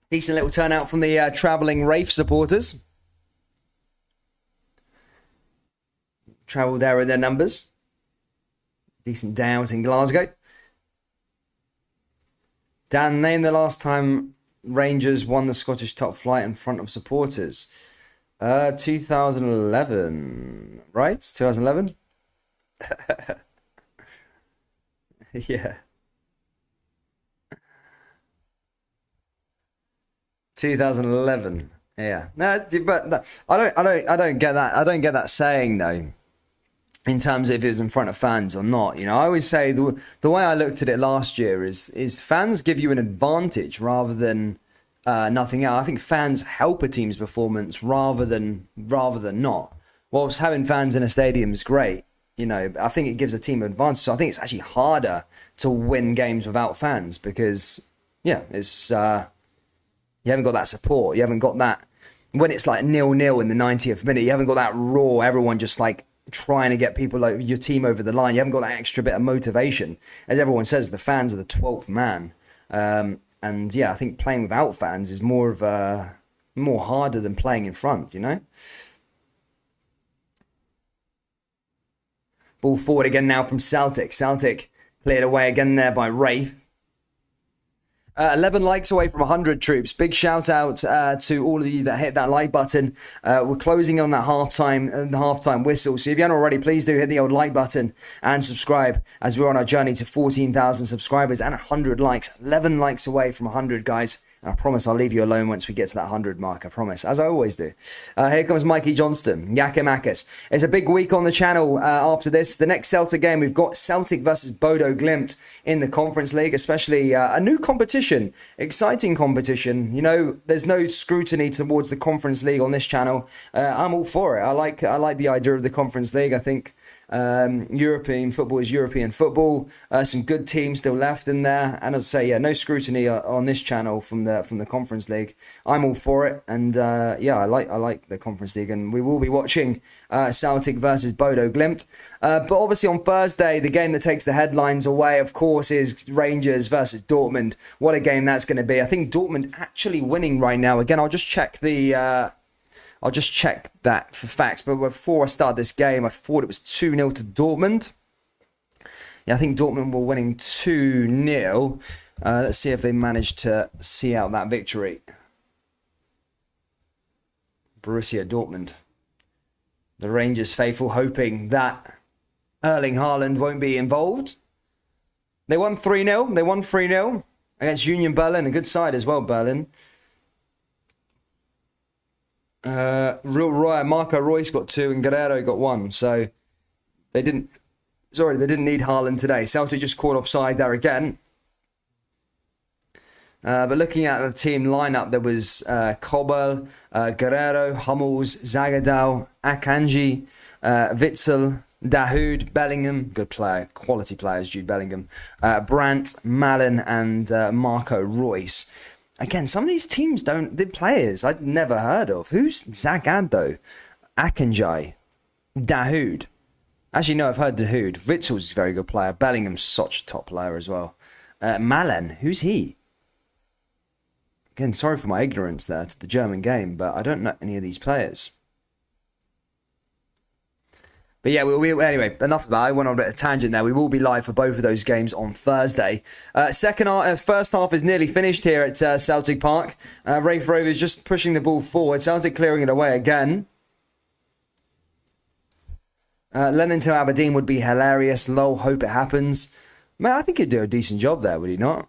Decent little turnout from the travelling Raith supporters. Travel there with their numbers. Decent day out in Glasgow. Dan, name the last time Rangers won the Scottish top flight in front of supporters. 2011, right? 2011? Yeah. 2011. Yeah. No, but I don't get that. I don't get that saying though. In terms of if it was in front of fans or not, you know, I always say the way I looked at it last year is fans give you an advantage rather than nothing else. I think fans help a team's performance rather than not. Whilst having fans in a stadium is great, you know, I think it gives a team an advantage. So I think it's actually harder to win games without fans because, yeah, it's you haven't got that support. You haven't got that when it's like 0-0 in the 90th minute. You haven't got that raw. Everyone just like trying to get people like your team over the line. You haven't got that extra bit of motivation. As everyone says, the fans are the 12th man. And yeah, I think playing without fans is more harder than playing in front, you know? Ball forward again now from Celtic. Celtic cleared away again there by Raith. 11 likes away from 100 troops. Big shout out to all of you that hit that like button. We're closing on that halftime whistle. So if you haven't already, please do hit the old like button and subscribe as we're on our journey to 14,000 subscribers and 100 likes. 11 likes away from 100, guys. I promise I'll leave you alone once we get to that 100 mark, I promise, as I always do. Here comes Mikey Johnston, Yakimakis. It's a big week on the channel after this. The next Celtic game, we've got Celtic versus Bodo Glimt in the Conference League, especially a new competition, exciting competition. You know, there's no scrutiny towards the Conference League on this channel. I'm all for it. I like the idea of the Conference League. I think European football is European football. Some good teams still left in there, and as I say, no scrutiny on this channel from the Conference League. I'm all for it, and I like the Conference League, and we will be watching Celtic versus Bodo Glimt. But obviously on Thursday, the game that takes the headlines away, of course, is Rangers versus Dortmund. What a game that's going to be! I think Dortmund actually winning right now. Again, I'll just check that for facts. But before I start this game, I thought it was 2-0 to Dortmund. Yeah, I think Dortmund were winning 2-0. Let's see if they managed to see out that victory. Borussia Dortmund. The Rangers faithful hoping that Erling Haaland won't be involved. They won 3-0. They won 3-0 against Union Berlin. A good side as well, Berlin. Marco Reus got 2 and Guerrero got 1, so they didn't need Haaland today. Celtic just caught offside there again. But looking at the team lineup, there was Kobel, Guerrero, Hummels, Zagadou, Akanji, Witsel, Dahoud, Bellingham, good player, quality players, Jude Bellingham, Brandt, Malen, and Marco Reus. Again, some of these teams the players I'd never heard of. Who's Zagadou? Akanji, Dahoud. Actually, no, I've heard Dahoud. Witzel's a very good player. Bellingham's such a top player as well. Malen, who's he? Again, sorry for my ignorance there to the German game, but I don't know any of these players. But yeah, anyway, enough of that. I went on a bit of a tangent there. We will be live for both of those games on Thursday. First half is nearly finished here at Celtic Park. Raith Rovers just pushing the ball forward. Celtic clearing it away again. Lennon to Aberdeen would be hilarious. Lol, hope it happens. Man, I think he'd do a decent job there, would he not?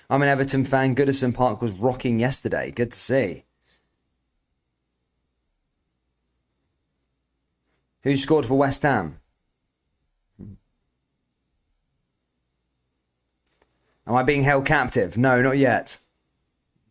I'm an Everton fan. Goodison Park was rocking yesterday. Good to see. Who scored for West Ham? Am I being held captive? No, not yet.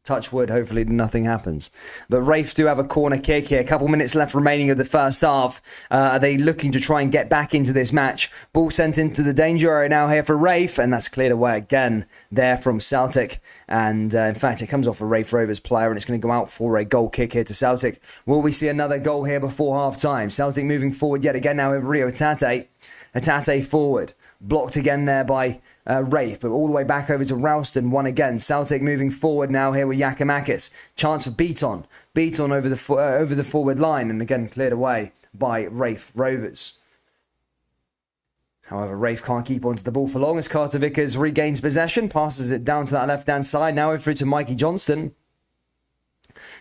Touch wood, hopefully nothing happens. But Raith do have a corner kick here. A couple minutes left remaining of the first half. Are they looking to try and get back into this match? Ball sent into the danger area now here for Raith, and that's cleared away again there from Celtic. And in fact, it comes off a Raith Rovers player, and it's going to go out for a goal kick here to Celtic. Will we see another goal here before half-time? Celtic moving forward yet again now with Rio Hatate. Hatate forward. Blocked again there by Raith, but all the way back over to Ralston. One again. Celtic moving forward now here with Yakimakis. Chance for Beaton. Beaton over the forward line, and again cleared away by Raith Rovers. However, Raith can't keep onto the ball for long as Carter Vickers regains possession, passes it down to that left-hand side. Now over through to Mikey Johnston.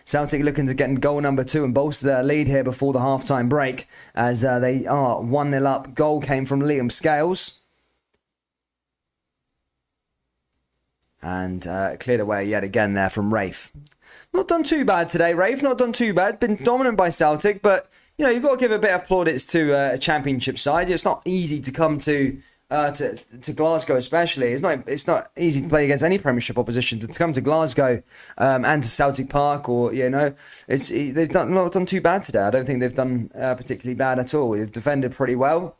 Celtic looking to get goal number 2 and bolster their lead here before the half-time break, as they are 1-0 up. Goal came from Liam Scales. And cleared away yet again there from Raith. Not done too bad today, Raith. Not done too bad. Been dominant by Celtic, but you know, you've got to give a bit of plaudits to a championship side. It's not easy to come to Glasgow, especially. It's not easy to play against any Premiership opposition. But to come to Glasgow and to Celtic Park, or you know, they've not done too bad today. I don't think they've done particularly bad at all. They've defended pretty well.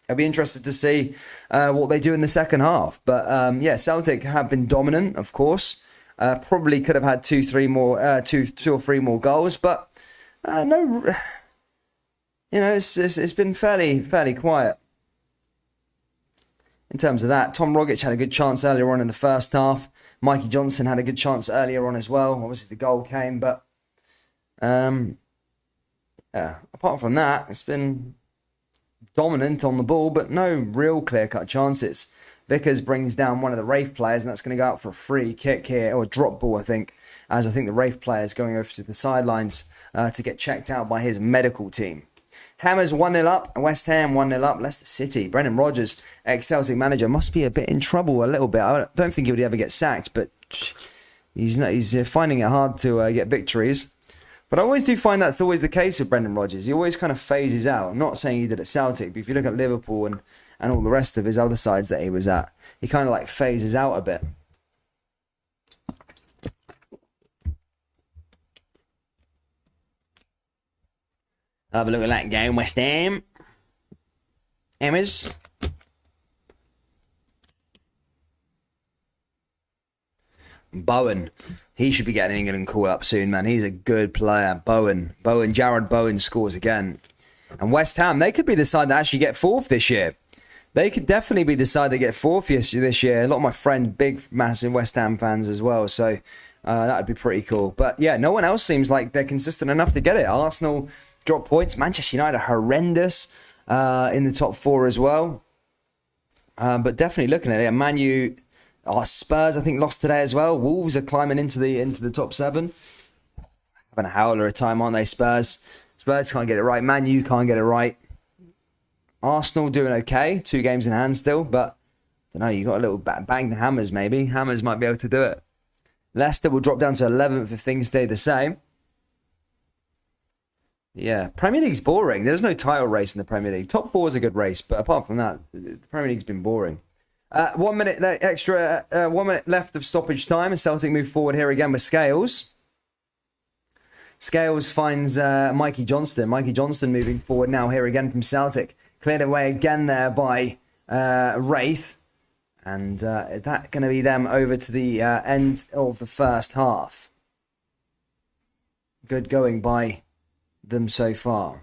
I'll be interested to see what they do in the second half. But yeah, Celtic have been dominant, of course. Probably could have had two or three more goals, but no, you know, it's been fairly quiet in terms of that. Tom Rogic had a good chance earlier on in the first half. Mikey Johnson had a good chance earlier on as well. Obviously, the goal came, but Yeah, apart from that, it's been dominant on the ball, but no real clear-cut chances. Vickers brings down one of the Raith players, and that's going to go out for a free kick here, or a drop ball, I think, as I think the Raith player is going over to the sidelines to get checked out by his medical team. Hammers 1-0 up, West Ham 1-0 up, Leicester City. Brendan Rodgers, ex-Celtic manager, must be a bit in trouble a little bit. I don't think he would ever get sacked, but he's finding it hard to get victories. But I always do find that's always the case with Brendan Rodgers. He always kind of phases out. I'm not saying he did at Celtic, but if you look at Liverpool and all the rest of his other sides that he was at, he kind of like phases out a bit. Have a look at that game, West Ham. Hammers. Bowen. He should be getting an England call up soon, man. He's a good player. Jared Bowen scores again. And West Ham, they could be the side that actually get fourth this year. They could definitely be the side that get fourth this year. A lot of my friends, big, massive West Ham fans as well. So that would be pretty cool. But yeah, no one else seems like they're consistent enough to get it. Arsenal drop points. Manchester United are horrendous in the top four as well. But definitely looking at it, Man U, Spurs I think lost today as well. Wolves are climbing into the top 7. Having a howler of time, aren't they? Spurs can't get it right. Man U can't get it right. Arsenal doing okay. 2 games in hand still, but I don't know. You got a little bang the Hammers maybe. Hammers might be able to do it. Leicester will drop down to 11th if things stay the same. Yeah, Premier League's boring. There's no title race in the Premier League. Top 4 is a good race, but apart from that, the Premier League's been boring. 1 minute extra, 1 minute left of stoppage time, and Celtic move forward here again with Scales. Scales finds Mikey Johnston. Mikey Johnston moving forward now here again from Celtic. Cleared away again there by Raith. And that's going to be them over to the end of the first half. Good going by them so far.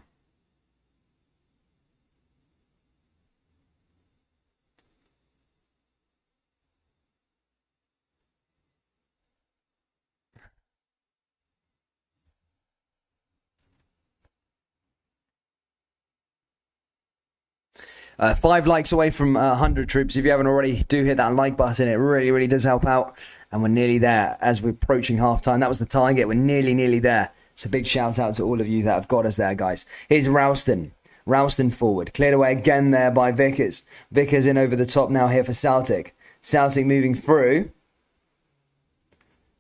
Five likes away from 100 troops. If you haven't already, do hit that like button. It really, really does help out. And we're nearly there as we're approaching half-time. That was the target. We're nearly there. So big shout out to all of you that have got us there, guys. Here's Ralston. Ralston forward. Cleared away again there by Vickers. Vickers in over the top now here for Celtic. Celtic moving through.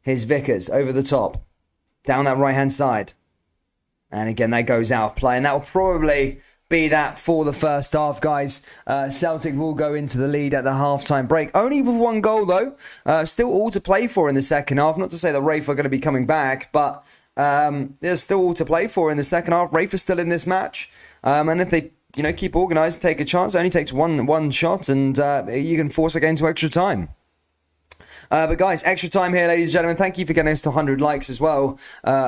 Here's Vickers over the top. Down that right-hand side. And again, that goes out of play. And that will probably be that for the first half, guys. Celtic will go into the lead at the halftime break. Only with 1 goal, though. Still all to play for in the second half. Not to say that Raith are going to be coming back, but there's still all to play for in the second half. Raith are still in this match. And if they keep organised, take a chance, it only takes one shot, and you can force a game to extra time. But guys, extra time here, ladies and gentlemen. Thank you for getting us to 100 likes as well.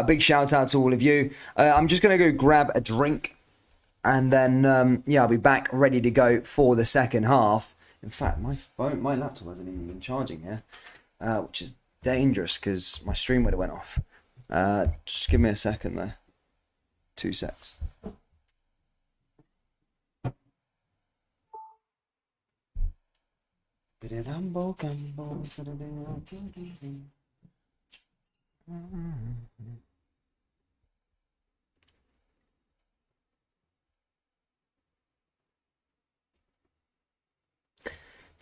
Big shout out to all of you. I'm just going to go grab a drink. And then, I'll be back ready to go for the second half. In fact, my laptop hasn't even been charging here, which is dangerous because my stream would have went off. Just give me a second there. 2 secs.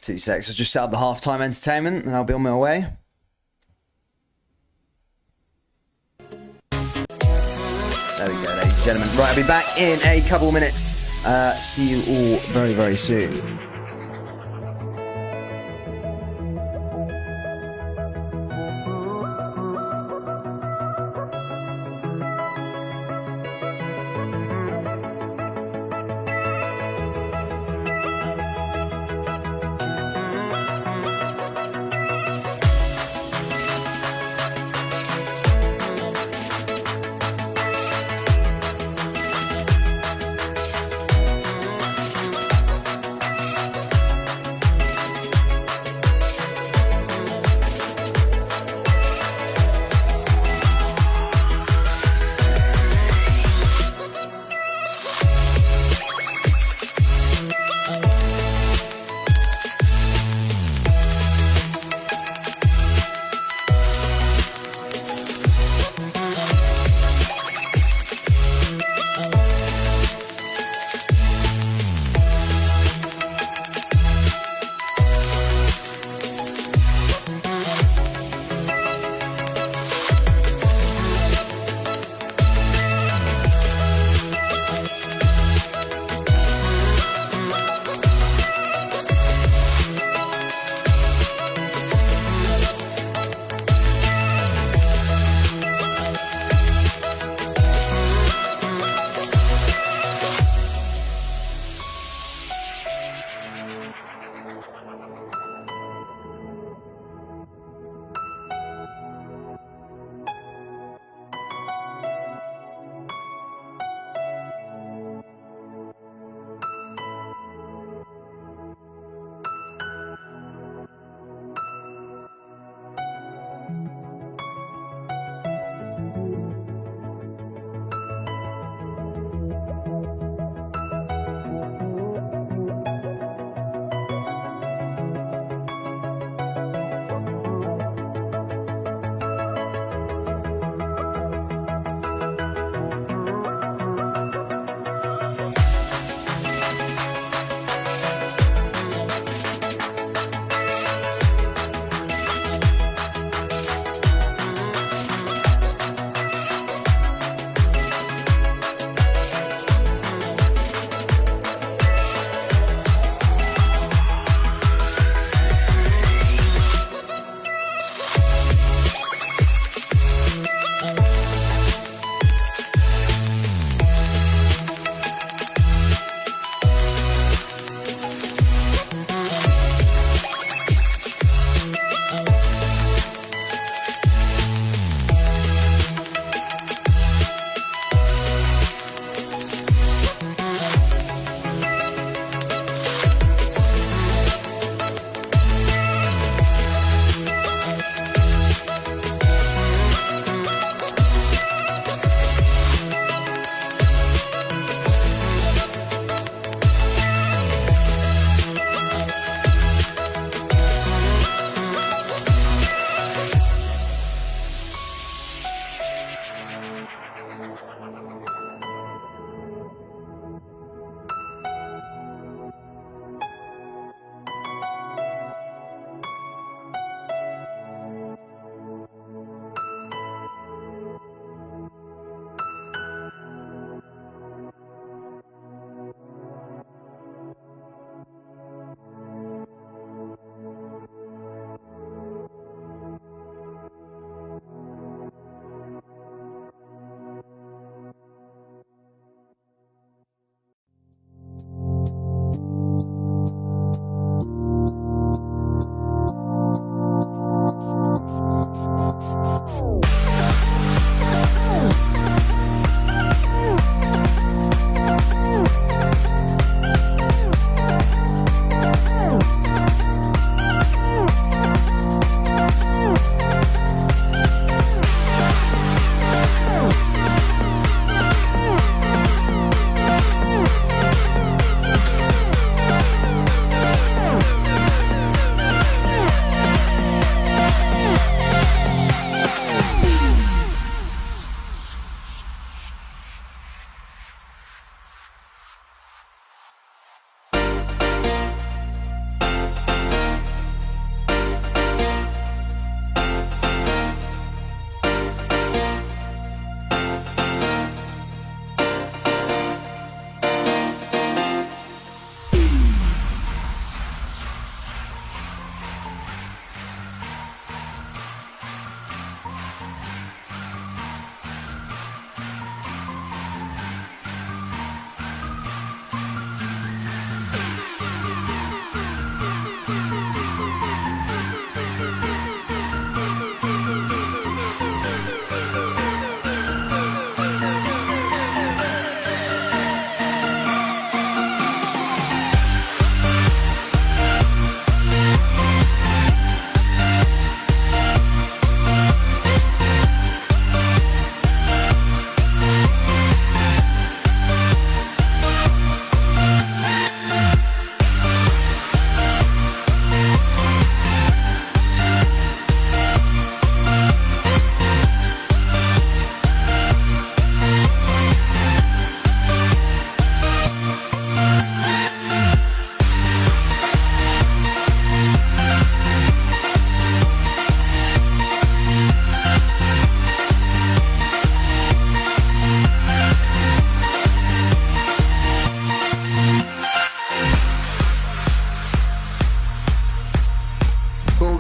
Two secs. I'll just set up the halftime entertainment and I'll be on my way. There we go, ladies and gentlemen. Right, I'll be back in a couple of minutes. See you all very, very soon.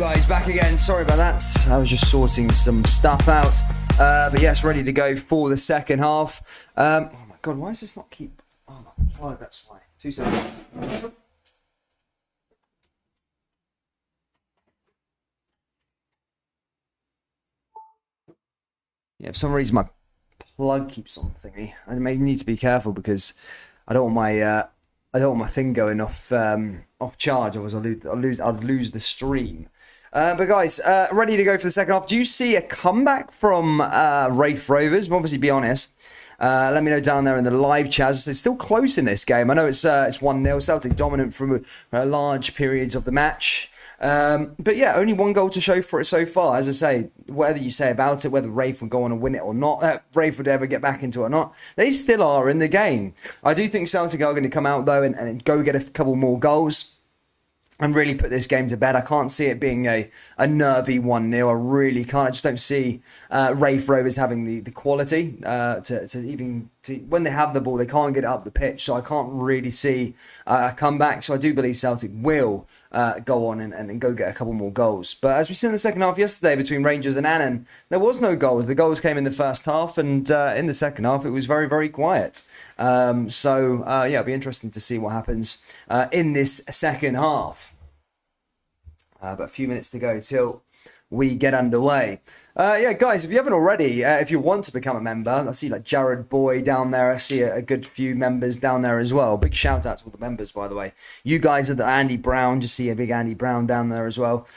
guys, back again. Sorry about that. I was just sorting some stuff out. But yes, ready to go for the second half. Oh my god, why does this not keep... Oh, that's why. 2 seconds. Yeah, for some reason my plug keeps on thingy. I may need to be careful because I don't want my thing going off charge. Otherwise, I'd lose the stream. But guys, ready to go for the second half. Do you see a comeback from Raith Rovers? Obviously, be honest. Let me know down there in the live chat. It's still close in this game. I know it's 1-0. Celtic dominant for large periods of the match. But yeah, only 1 goal to show for it so far. As I say, whatever you say about it, whether Raith would go on and win it or not, Raith would ever get back into it or not, they still are in the game. I do think Celtic are going to come out though and go get a couple more goals and really put this game to bed. I can't see it being a nervy 1-0. I really can't. I just don't see Raith Rovers having the quality to when they have the ball, they can't get it up the pitch. So I can't really see a comeback. So I do believe Celtic will go on and go get a couple more goals. But as we see in the second half yesterday between Rangers and Annan, there was no goals. The goals came in the first half, and in the second half it was very, very quiet. Yeah, it'll be interesting to see what happens in this second half. But a few minutes to go till we get underway. Yeah, guys, if you haven't already, if you want to become a member, I see like Jared Boy down there. I see a good few members down there as well. Big shout out to all the members, by the way. You guys are the Andy Brown. Just see a big Andy Brown down there as well.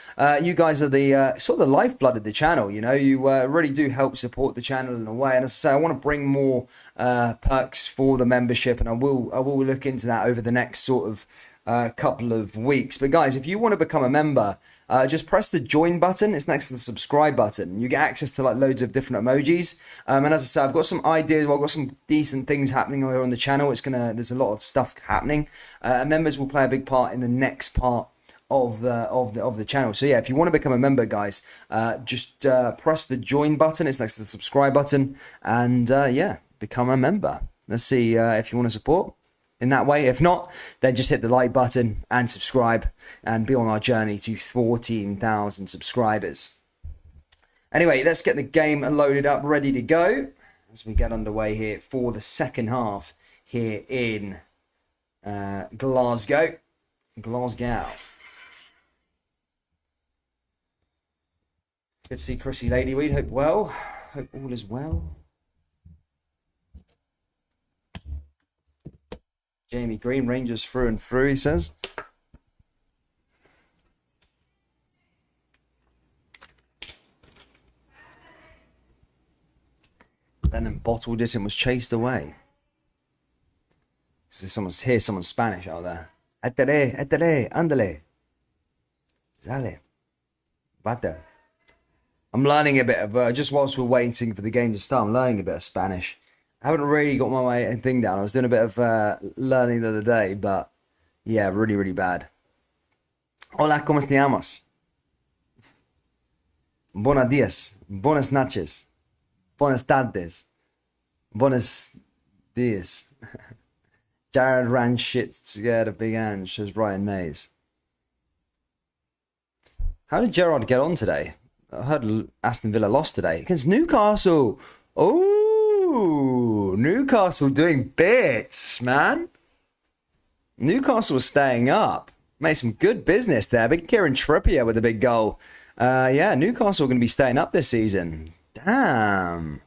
You guys are the sort of the lifeblood of the channel. You know, you really do help support the channel in a way. And as I say, I want to bring more perks for the membership, and I will look into that over the next sort of couple of weeks. But guys, if you want to become a member, just press the join button. It's next to the subscribe button. You get access to like loads of different emojis. And as I said, I've got some ideas. Well, I've got some decent things happening here on the channel. There's a lot of stuff happening. Members will play a big part in the next part of the channel. So yeah, if you want to become a member, guys, just press the join button. It's next to the subscribe button, and yeah, become a member. Let's see if you want to support in that way. If not, then just hit the like button and subscribe and be on our journey to 14,000 subscribers. Anyway, let's get the game loaded up, ready to go as we get underway here for the second half here in Glasgow. Good to see Chrissy Ladyweed. Hope all is well. Jamie Green, Rangers through and through, he says. Lennon bottled it and was chased away. So someone's Spanish out there. Etele, andale. Zale. Bata. I'm learning a bit of, just whilst we're waiting for the game to start, I'm learning a bit of Spanish. I haven't really got my thing down. I was doing a bit of learning the other day, but yeah, really, really bad. Hola, ¿cómo te llamas? Buenos días, buenas noches, buenas tardes, buenos días. Jared ran shit scared of Big Ange, says Ryan Mays. How did Gerard get on today? I heard Aston Villa lost today against Newcastle. Oh, Newcastle doing bits, man. Newcastle was staying up. Made some good business there. Big Kieran Trippier with a big goal. Yeah, Newcastle going to be staying up this season. Damn.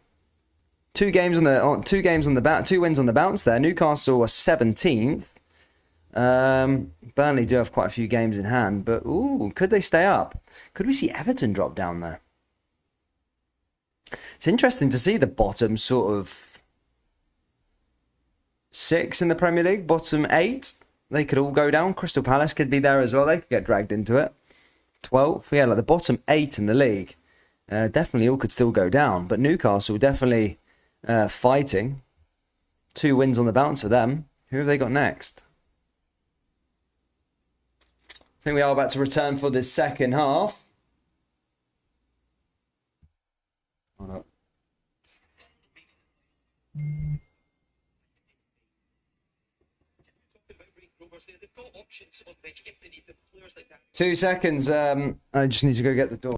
Two wins on the bounce there. Newcastle are 17th. Burnley do have quite a few games in hand, but ooh, could they stay up? Could we see Everton drop down there? It's interesting to see the bottom sort of 6 in the Premier League, bottom 8. They could all go down. Crystal Palace could be there as well. They could get dragged into it. 12th, yeah, like the bottom 8 in the league. Definitely all could still go down, but Newcastle definitely fighting. 2 wins on the bounce for them. Who have they got next? I think we are about to return for the second half. Hold up. 2 seconds. I just need to go get the door.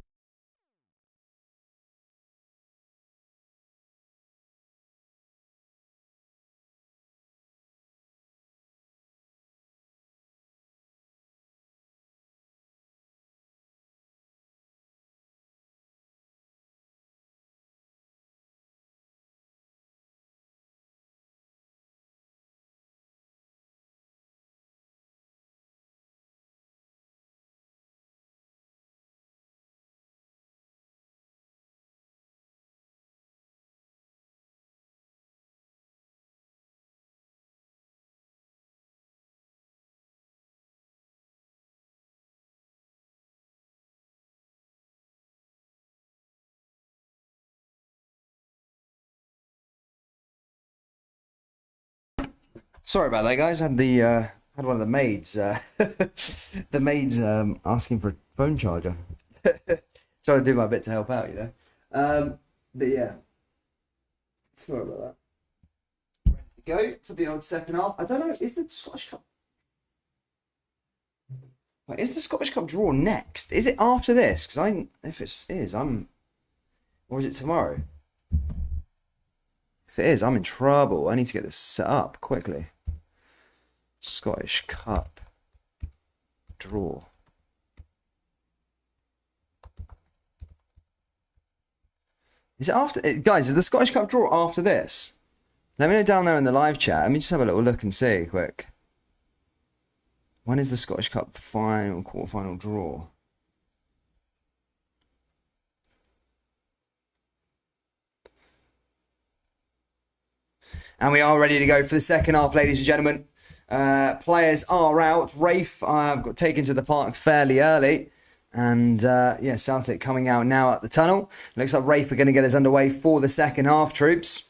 Sorry about that, guys. I had one of the maids. The maids asking for a phone charger. Trying to do my bit to help out, you know. But yeah, sorry about that. Ready to go for the old second half. I don't know. Is the Scottish Cup? Wait, is the Scottish Cup draw next? Is it after this? Because if it is, or is it tomorrow? If it is, I'm in trouble. I need to get this set up quickly. Scottish Cup draw. Is it after? Guys, is the Scottish Cup draw after this? Let me know down there in the live chat. Let me just have a little look and see quick. When is the Scottish Cup quarterfinal draw? And we are ready to go for the second half, ladies and gentlemen. Players are out. Raith got taken to the park fairly early. And yeah, Celtic coming out now at the tunnel. Looks like Raith are going to get us underway for the second half, troops.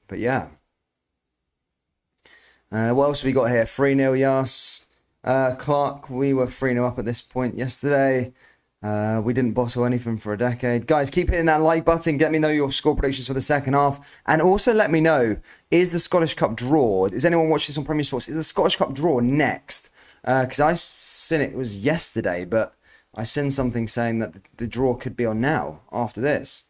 But yeah. What else have we got here? 3-0, yes. Clark, we were 3-0 up at this point yesterday. We didn't bottle anything for a decade. Guys, keep hitting that like button. Get me know your score predictions for the second half. And also let me know, is the Scottish Cup draw? Is anyone watching this on Premier Sports? Is the Scottish Cup draw next? Because I seen it was yesterday, but I seen something saying that the draw could be on now, after this.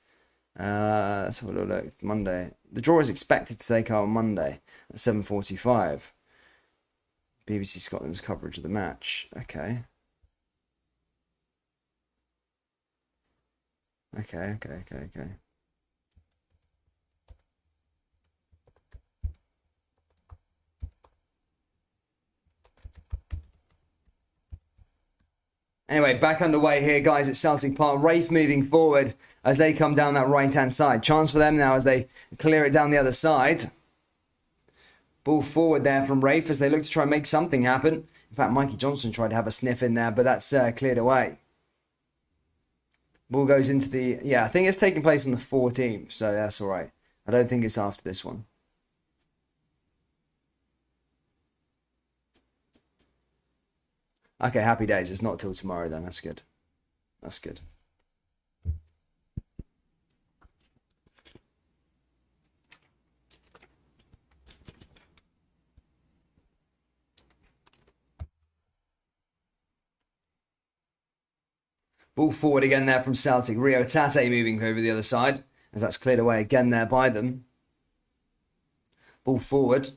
Let's have a little look. Monday. The draw is expected to take out on Monday at 7:45. BBC Scotland's coverage of the match. Okay. Okay. Anyway, back underway here, guys, at Celtic Park. Raith moving forward as they come down that right-hand side. Chance for them now as they clear it down the other side. Ball forward there from Raith as they look to try and make something happen. In fact, Mikey Johnson tried to have a sniff in there, but that's cleared away. Ball goes into the... Yeah, I think it's taking place on the 14th, so that's all right. I don't think it's after this one. Okay, happy days. It's not till tomorrow then. That's good. That's good. Ball forward again there from Celtic. Rio Tate moving over the other side as that's cleared away again there by them. Ball forward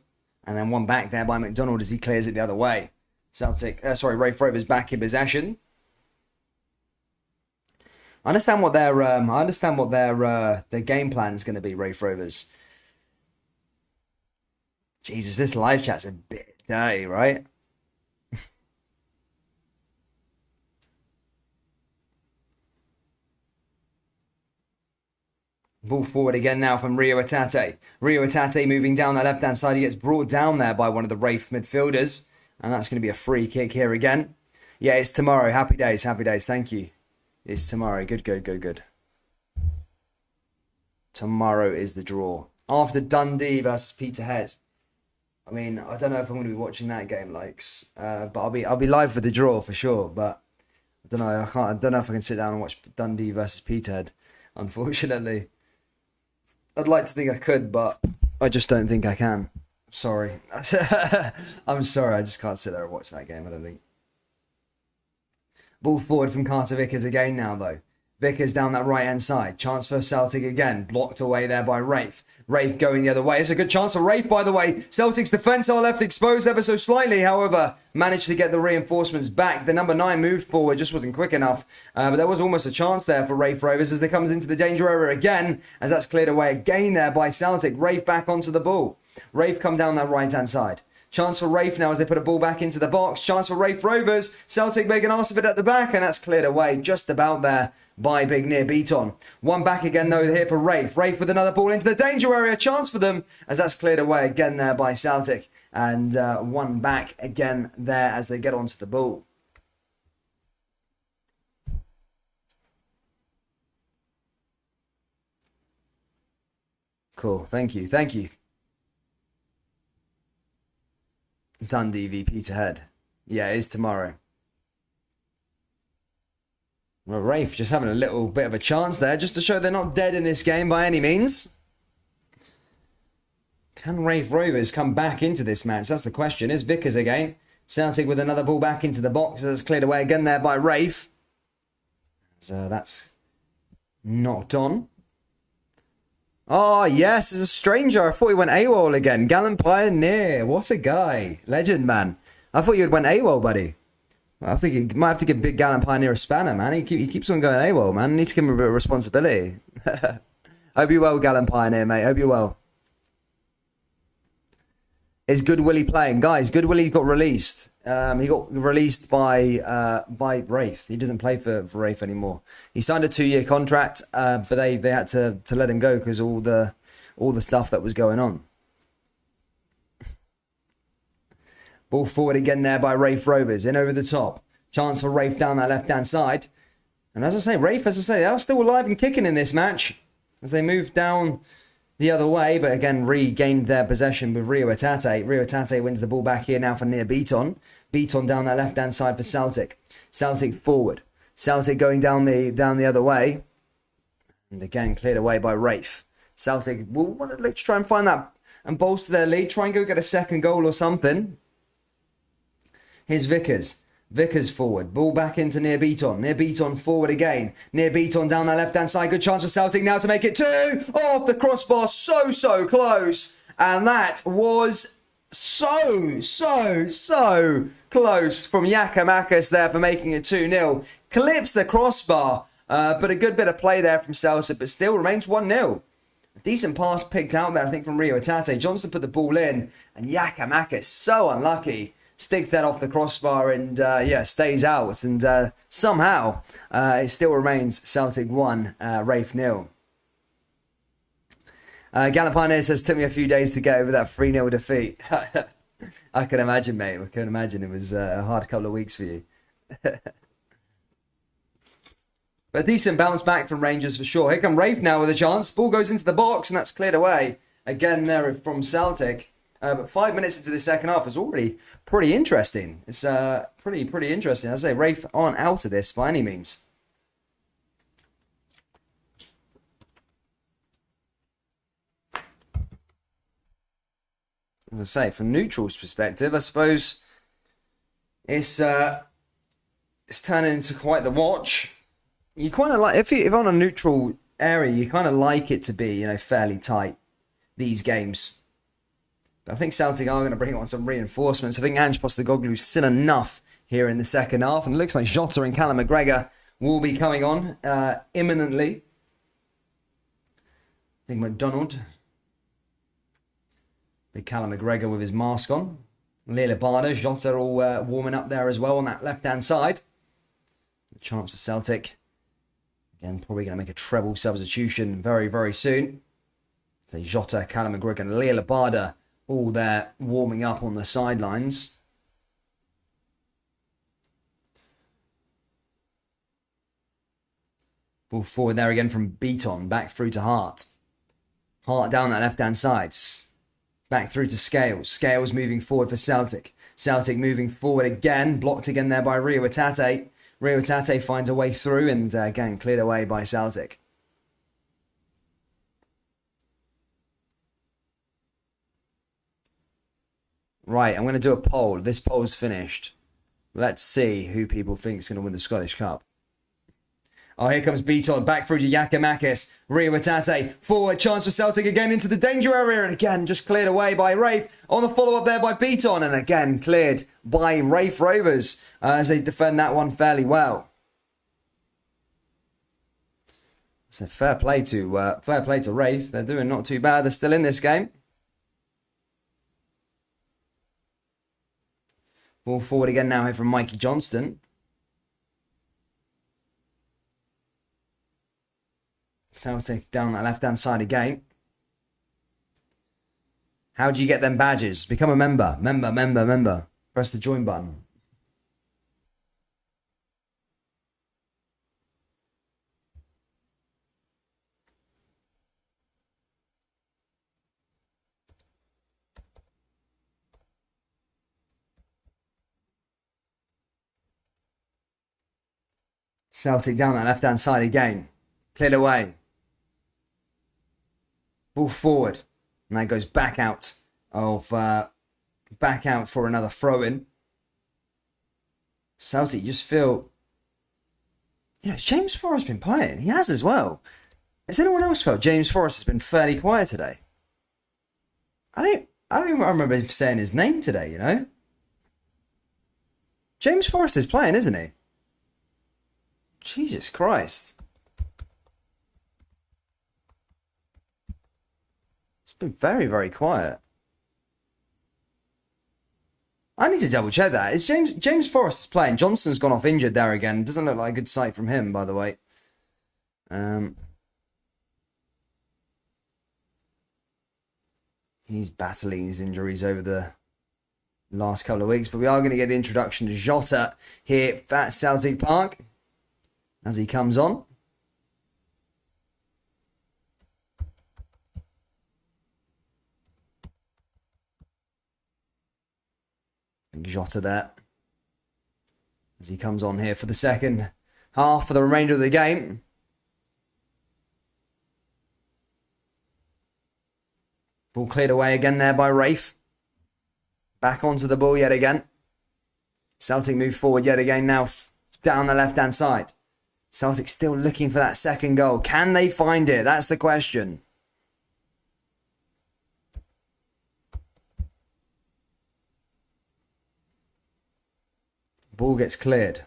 and then one back there by McDonald as he clears it the other way. Raith Rovers back in possession. I understand what their game plan is going to be, Raith Rovers. Jesus, this live chat's a bit dirty, right? Ball forward again now from Rio Tate. Rio Tate moving down that left-hand side. He gets brought down there by one of the Raith midfielders. And that's going to be a free kick here again. Yeah, it's tomorrow. Happy days. Thank you. It's tomorrow. Good. Tomorrow is the draw. After Dundee versus Peterhead. I mean, I don't know if I'm going to be watching that game, but I'll be live for the draw for sure. But I don't know. I don't know if I can sit down and watch Dundee versus Peterhead. Unfortunately, I'd like to think I could, but I just don't think I can. Sorry. I'm sorry. I just can't sit there and watch that game, I don't think. Ball forward from Carter Vickers again now, though. Vickers down that right-hand side. Chance for Celtic again. Blocked away there by Raith. Raith going the other way. It's a good chance for Raith, by the way. Celtic's defence are left exposed ever so slightly, however. Managed to get the reinforcements back. The number 9 moved forward, just wasn't quick enough. But there was almost a chance there for Raith Rovers as they comes into the danger area again, as that's cleared away again there by Celtic. Raith back onto the ball. Raith come down that right-hand side. Chance for Raith now as they put a ball back into the box. Chance for Raith Rovers. Celtic make an arse of it at the back, and that's cleared away just about there by Big Near Beaton. One back again though here for Raith. Raith with another ball into the danger area. Chance for them as that's cleared away again there by Celtic. And one back again there as they get onto the ball. Cool. Thank you. Thank you. Dundee v Peterhead. Yeah, it is tomorrow. Well, Raith just having a little bit of a chance there, just to show they're not dead in this game by any means. Can Raith Rovers come back into this match? That's the question. Is Vickers again. Celtic with another ball back into the box. That's cleared away again there by Raith. So that's knocked on. Oh, yes, it's a stranger. I thought he went AWOL again. Gallant Pioneer. What a guy. Legend, man. I thought you had went AWOL, buddy. I think you might have to give Big Gallant Pioneer a spanner, man. He keeps on going AWOL, man. Need to give him a bit of responsibility. Hope you're well, Gallant Pioneer, mate. Hope you're well. Is Good Willie playing? Guys, Good Willie got released. He got released by Raith. He doesn't play for Raith anymore. He signed a 2-year contract, but they had to let him go because all the stuff that was going on. Ball forward again there by Raith Rovers. In over the top. Chance for Raith down that left-hand side. And as I say, Raith, they are still alive and kicking in this match as they move down the other way, but again regained their possession with Rio Atate. Rio Atate wins the ball back here now for Near Beaton. Beaton down that left-hand side for Celtic. Celtic forward. Celtic going down the other way. And again cleared away by Raith. Celtic will want to try and find that and bolster their lead. Try and go get a second goal or something. Here's Vickers. Vickers forward. Ball back into Near Beaton. Near Beaton forward again. Near Beaton down that left-hand side. Good chance for Celtic now to make it 2. Off the crossbar. So close. And that was so close from Giakoumakis there for making it 2-0. Clips the crossbar. But a good bit of play there from Celtic, but still remains 1-0. A decent pass picked out there, I think, from Rio Atate. Johnson put the ball in. And Giakoumakis, so unlucky. Sticks that off the crossbar and, stays out. And somehow, it still remains Celtic 1, Raith 0. Gallant Pioneer says, took me a few days to get over that 3-0 defeat. I can imagine, mate. I can imagine it was a hard couple of weeks for you. But a decent bounce back from Rangers for sure. Here come Raith now with a chance. Ball goes into the box and that's cleared away. Again there from Celtic. But 5 minutes into the second half is already pretty interesting. It's pretty interesting. As I say, Raith aren't out of this by any means. As I say, from neutral's perspective, I suppose it's turning into quite the watch. You kind of like if on a neutral area, you kind of like it to be fairly tight. These games. I think Celtic are going to bring on some reinforcements. I think Ange Postecoglou's seen enough here in the second half. And it looks like Jota and Callum McGregor will be coming on imminently. I think McDonald. Big Callum McGregor with his mask on. Leila Barda, Jota all warming up there as well on that left-hand side. A chance for Celtic. Again, probably going to make a treble substitution very, very soon. So Jota, Callum McGregor and Leila Barda all there warming up on the sidelines. Ball forward there again from Beaton. Back through to Hart. Hart down that left-hand side. Back through to Scales. Scales moving forward for Celtic. Celtic moving forward again. Blocked again there by Rio Atate. Rio Atate finds a way through and again cleared away by Celtic. Right, I'm going to do a poll. This poll's finished. Let's see who people think is going to win the Scottish Cup. Oh, here comes Beaton, back through to Giakoumakis. Rio Atate, forward, chance for Celtic again into the danger area, and again just cleared away by Raith. On the follow-up there by Beaton, and again cleared by Raith Rovers as they defend that one fairly well. So fair play to Raith. They're doing not too bad. They're still in this game. Ball forward again now here from Mikey Johnston. Celtic down that left-hand side again. How do you get them badges? Become a member. Member. Press the join button. Celtic down that left-hand side again. Cleared away. Ball forward. And that goes back out for another throw-in. Celtic, you just feel... has James Forrest been playing? He has as well. Has anyone else felt James Forrest has been fairly quiet today? I don't even remember saying his name today, James Forrest is playing, isn't he? Jesus Christ. It's been very, very quiet. I need to double check that. Is James Forrest is playing? Johnston's gone off injured there again. Doesn't look like a good sight from him, by the way. He's battling his injuries over the last couple of weeks, but we are going to get the introduction to Jota here at Celtic Park as he comes on. Jota there as he comes on here for the second half for the remainder of the game. Ball cleared away again there by Raith. Back onto the ball yet again. Celtic move forward yet again now down the left-hand side. Celtic still looking for that second goal. Can they find it? That's the question. Ball gets cleared.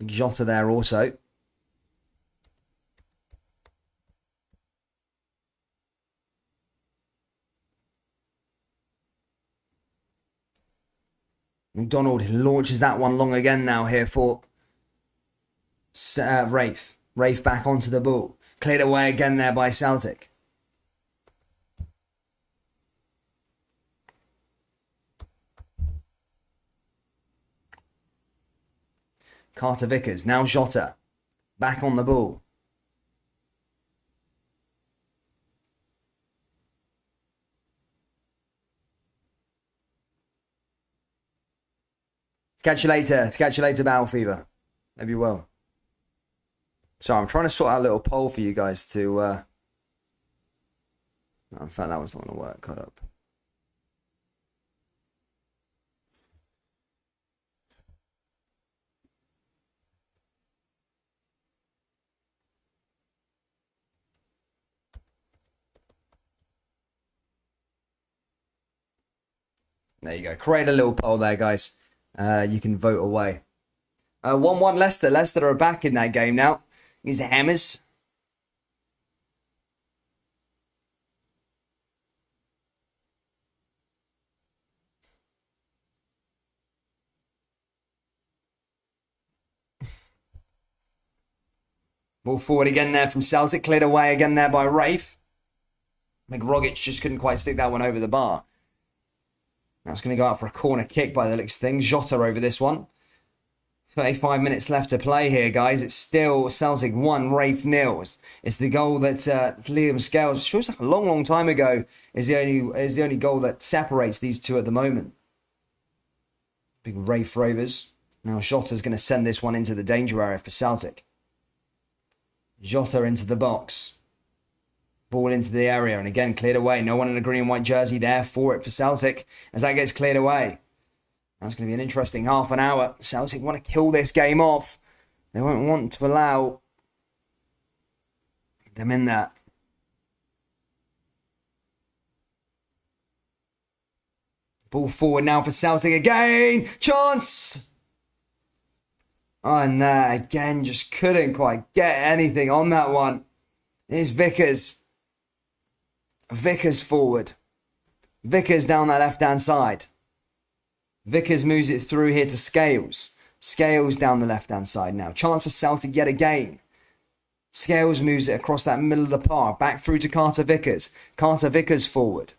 Jota there also. McDonald launches that one long again now here for Raith. Raith back onto the ball. Cleared away again there by Celtic. Carter Vickers, now Jota. Back on the ball. Catch you later, Battle Fever. Hope you well. Sorry, I'm trying to sort out a little poll for you guys to... No, in fact, that was not going to work. Cut up. There you go. Create a little poll there, guys. You can vote away. 1-1 Leicester. Leicester are back in that game now. These are Hammers. Ball forward again there from Celtic. Cleared away again there by Raith. McRogic just couldn't quite stick that one over the bar. That's going to go out for a corner kick by the looks of things. Jota over this one. 35 minutes left to play here, guys. It's still Celtic 1, Raith 0. It's the goal that Liam Scales, which feels like a long, long time ago, is the only goal that separates these two at the moment. Big Raith Rovers. Now Jota's going to send this one into the danger area for Celtic. Jota into the box. Ball into the area, and again cleared away. No one in a green and white jersey there for it for Celtic as that gets cleared away. That's going to be an interesting half an hour. Celtic want to kill this game off. They won't want to allow them in that. Ball forward now for Celtic again. Chance! Oh, no, again, just couldn't quite get anything on that one. Here's Vickers. Vickers forward. Vickers down that left-hand side. Vickers moves it through here to Scales. Scales down the left-hand side now. Chance for Celtic yet again. Scales moves it across that middle of the park. Back through to Carter Vickers. Carter Vickers forward.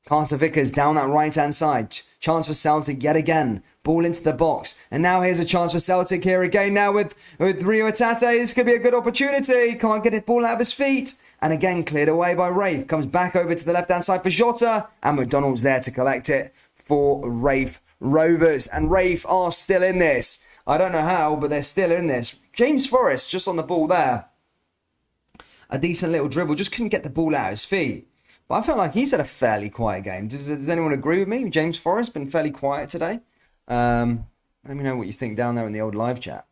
Carter Vickers down that right-hand side. Chance for Celtic yet again. Ball into the box. And now here's a chance for Celtic here again now with Rio Atate. This could be a good opportunity. Can't get it ball out of his feet. And again cleared away by Raith. Comes back over to the left-hand side for Jota. And McDonald's there to collect it for Raith Rovers. And Raith are still in this. I don't know how, but they're still in this. James Forrest just on the ball there. A decent little dribble. Just couldn't get the ball out of his feet. But I felt like he's had a fairly quiet game. Does anyone agree with me? James Forrest been fairly quiet today. Let me know what you think down there in the old live chat.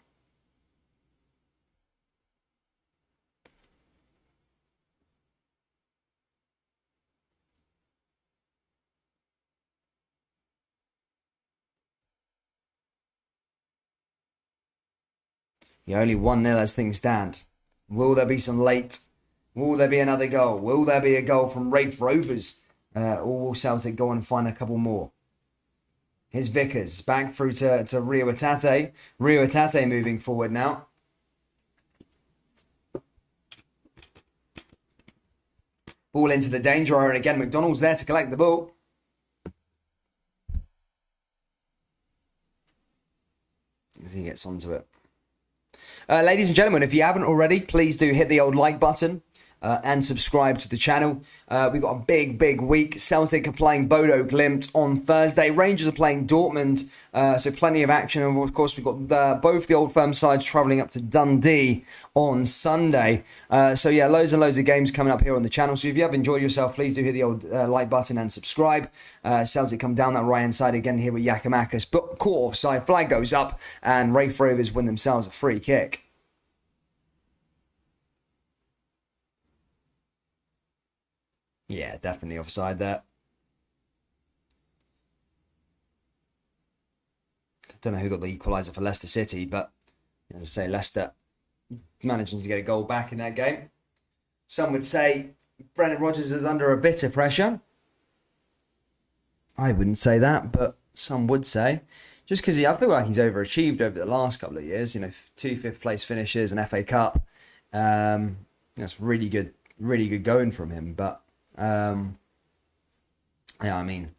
Yeah, only 1-0 as things stand. Will there be some late? Will there be another goal? Will there be a goal from Raith Rovers? Or will Celtic go and find a couple more? Here's Vickers. Back through to Rio Atate. Rio Atate moving forward now. Ball into the danger area. And again, McDonald's there to collect the ball. As he gets onto it. Ladies and gentlemen, if you haven't already, please do hit the old like button and subscribe to the channel. We've got a big week. Celtic are playing Bodo Glimt on Thursday. Rangers are playing Dortmund, so plenty of action. And of course, we've got both the Old Firm sides travelling up to Dundee on Sunday. So yeah, loads and loads of games coming up here on the channel. So if you have enjoyed yourself, please do hit the old like button and subscribe. Celtic come down that right-hand side again here with Giakoumakis, but caught offside. Flag goes up, and Raith Rovers win themselves a free kick. Yeah, definitely offside there. Don't know who got the equaliser for Leicester City, but as I say, Leicester managing to get a goal back in that game. Some would say Brendan Rodgers is under a bit of pressure. I wouldn't say that, but some would say. Just because I feel like he's overachieved over the last couple of years. You know, 2 fifth-place finishes, an FA Cup. That's really good going from him, but yeah, I mean,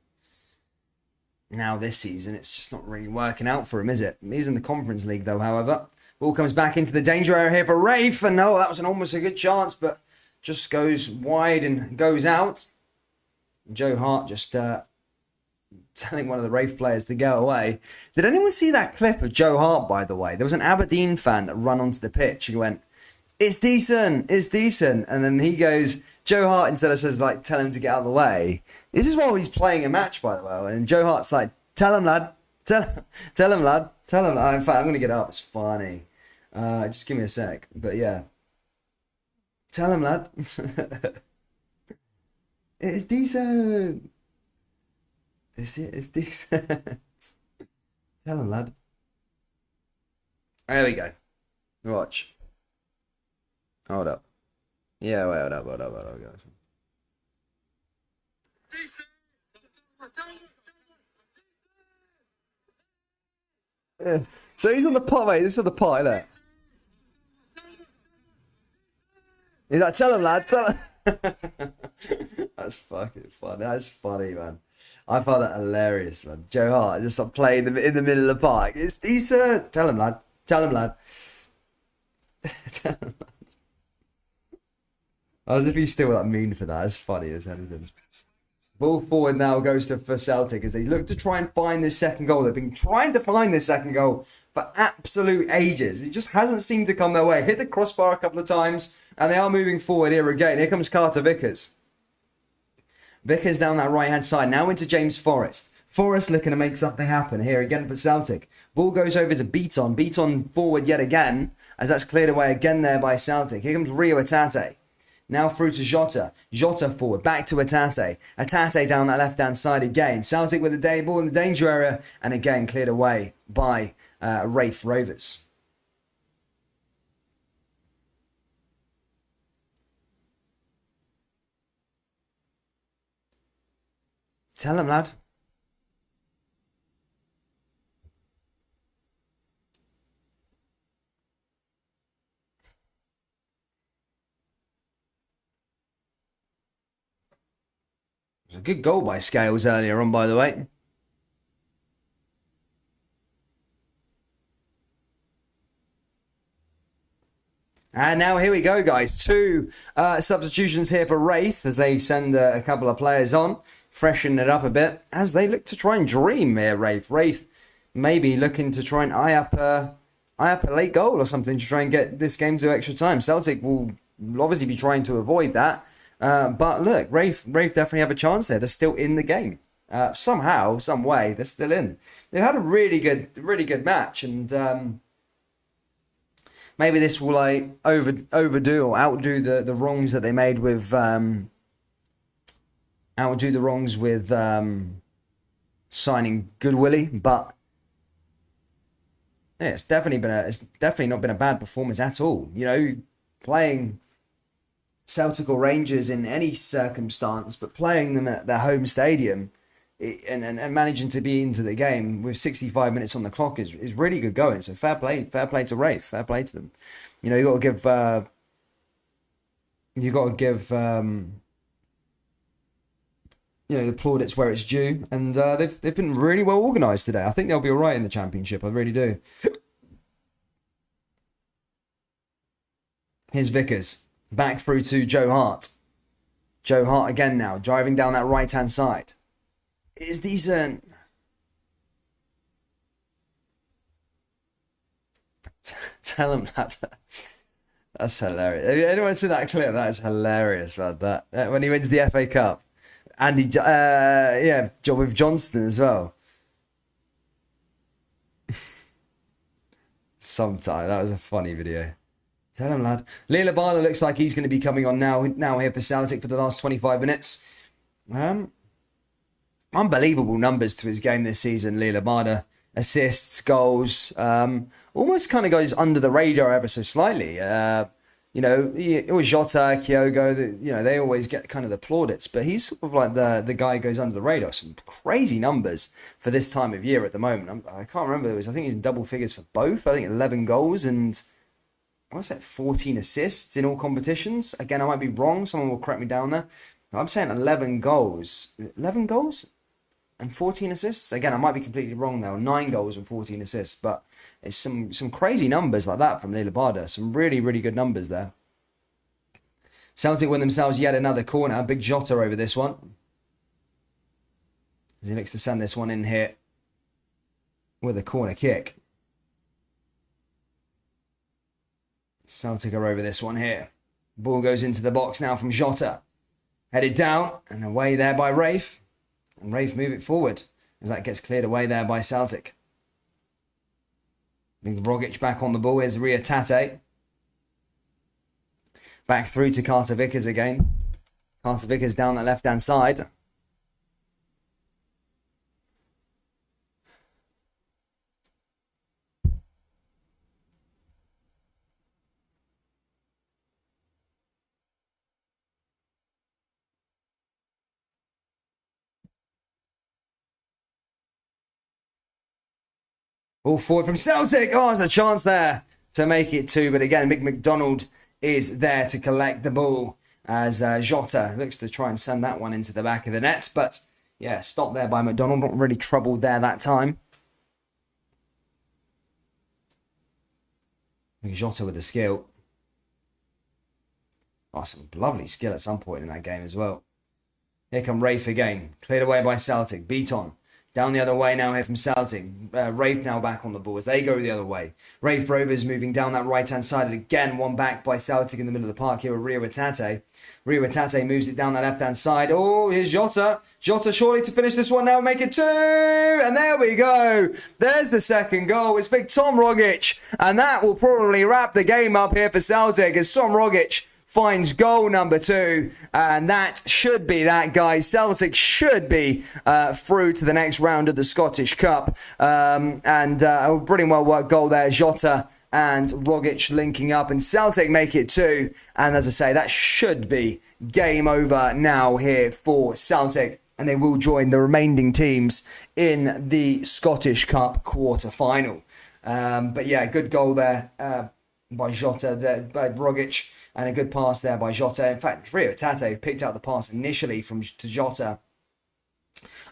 now this season, it's just not really working out for him, is it? He's in the Conference League, though, however. Ball comes back into the danger area here for Raith, and no, that was almost a good chance, but just goes wide and goes out. Joe Hart just telling one of the Raith players to go away. Did anyone see that clip of Joe Hart, by the way? There was an Aberdeen fan that ran onto the pitch. He went, it's decent. And then he goes... Joe Hart, instead of says, like, tell him to get out of the way. This is while he's playing a match, by the way. And Joe Hart's like, tell him, lad. Tell him, lad. Tell him. In fact, I'm going to get up. It's funny. Just give me a sec. But, yeah. Tell him, lad. It's decent. It's decent. Tell him, lad. There we go. Watch. Hold up. Yeah, wait, hold up, guys. Yeah. So he's on the pot, mate. This is on the pot, isn't it? He's like, tell him, lad, tell him. That's fucking funny. That's funny, man. I found that hilarious, man. Joe Hart just like playing in the middle of the park. It's decent. Tell him, lad. Tell him, lad. Tell him, lad. As if he's still like mean for that. It's funny as anything. Ball forward now goes for Celtic as they look to try and find this second goal. They've been trying to find this second goal for absolute ages. It just hasn't seemed to come their way. Hit the crossbar a couple of times, and they are moving forward here again. Here comes Carter Vickers. Vickers down that right-hand side. Now into James Forrest. Forrest looking to make something happen here again for Celtic. Ball goes over to Beaton. Beaton forward yet again, as that's cleared away again there by Celtic. Here comes Rio Atate. Now through to Jota. Jota forward, back to Atate. Atate down that left-hand side again. Celtic with the day ball in the danger area, and again cleared away by Raith Rovers. Tell him, lad. It was a good goal by Scales earlier on, by the way. And now here we go, guys. Two substitutions here for Raith as they send a couple of players on, freshen it up a bit as they look to try and dream here, Raith. Raith maybe looking to try and eye up a late goal or something to try and get this game to extra time. Celtic will obviously be trying to avoid that. But look, Raith definitely have a chance there. They're still in the game. Somehow, some way, they're still in. They've had a really good match, and maybe this will like overdo or outdo the wrongs that they made with signing Goodwillie. But yeah, it's definitely not been a bad performance at all. You know, playing Celtic or Rangers in any circumstance, but playing them at their home stadium and managing to be into the game with 65 minutes on the clock is really good going. So fair play to Raith, fair play to them. You know, you got to give the plaudits where it's due, and they've been really well organised today. I think they'll be all right in the Championship. I really do. Here's Vickers. Back through to Joe Hart. Joe Hart again now, driving down that right-hand side. It is decent. Tell him that. That's hilarious. Have anyone seen that clip? That is hilarious, man. That when he wins the FA Cup. And with Johnston as well. Sometime. That was a funny video. Tell him, lad. Leila Barlow looks like he's going to be coming on now here for Celtic for the last 25 minutes. Unbelievable numbers to his game this season, Leila Barlow. Assists, goals. Almost kind of goes under the radar ever so slightly. It was Jota, Kyogo, they always get kind of the plaudits, but he's sort of like the guy who goes under the radar. Some crazy numbers for this time of year at the moment. I can't remember. I think he's in double figures for both. I think 11 goals and... what's that, 14 assists in all competitions? Again, I might be wrong. Someone will correct me down there. I'm saying 11 goals. 11 goals and 14 assists? Again, I might be completely wrong there. 9 goals and 14 assists. But it's some crazy numbers like that from Leila Barlow. Some really, really good numbers there. Celtic win themselves yet another corner. Big Jota over this one. As he looks to send this one in here with a corner kick. Celtic are over this one here. Ball goes into the box now from Jota. Headed down and away there by Raith. And Raith move it forward as that gets cleared away there by Celtic. Big Rogic back on the ball. Here's Rio Tate. Back through to Carter Vickers again. Carter Vickers down that left-hand side. All forward from Celtic. Oh, there's a chance there to make it 2. But again, Mick McDonald is there to collect the ball as Jota looks to try and send that one into the back of the net. But yeah, stopped there by McDonald. Not really troubled there that time. Jota with the skill. Oh, some lovely skill at some point in that game as well. Here come Raith again. Cleared away by Celtic. Beaton. Down the other way now here from Celtic. Raith now back on the ball as they go the other way. Raith Rovers moving down that right-hand side. And again, one back by Celtic in the middle of the park here with Rio Atate. Rio Atate moves it down the left-hand side. Oh, here's Jota. Jota surely to finish this one now. Make it 2. And there we go. There's the second goal. It's big Tom Rogic. And that will probably wrap the game up here for Celtic as Tom Rogic finds goal number 2, and that should be that, guys. Celtic should be through to the next round of the Scottish Cup. A brilliant well worked goal there. Jota and Rogic linking up, and Celtic make it 2. And as I say, that should be game over now here for Celtic, and they will join the remaining teams in the Scottish Cup quarter-final. But yeah, good goal there by Jota, by Rogic. And a good pass there by Jota. In fact, Rio Atate picked out the pass initially to Jota.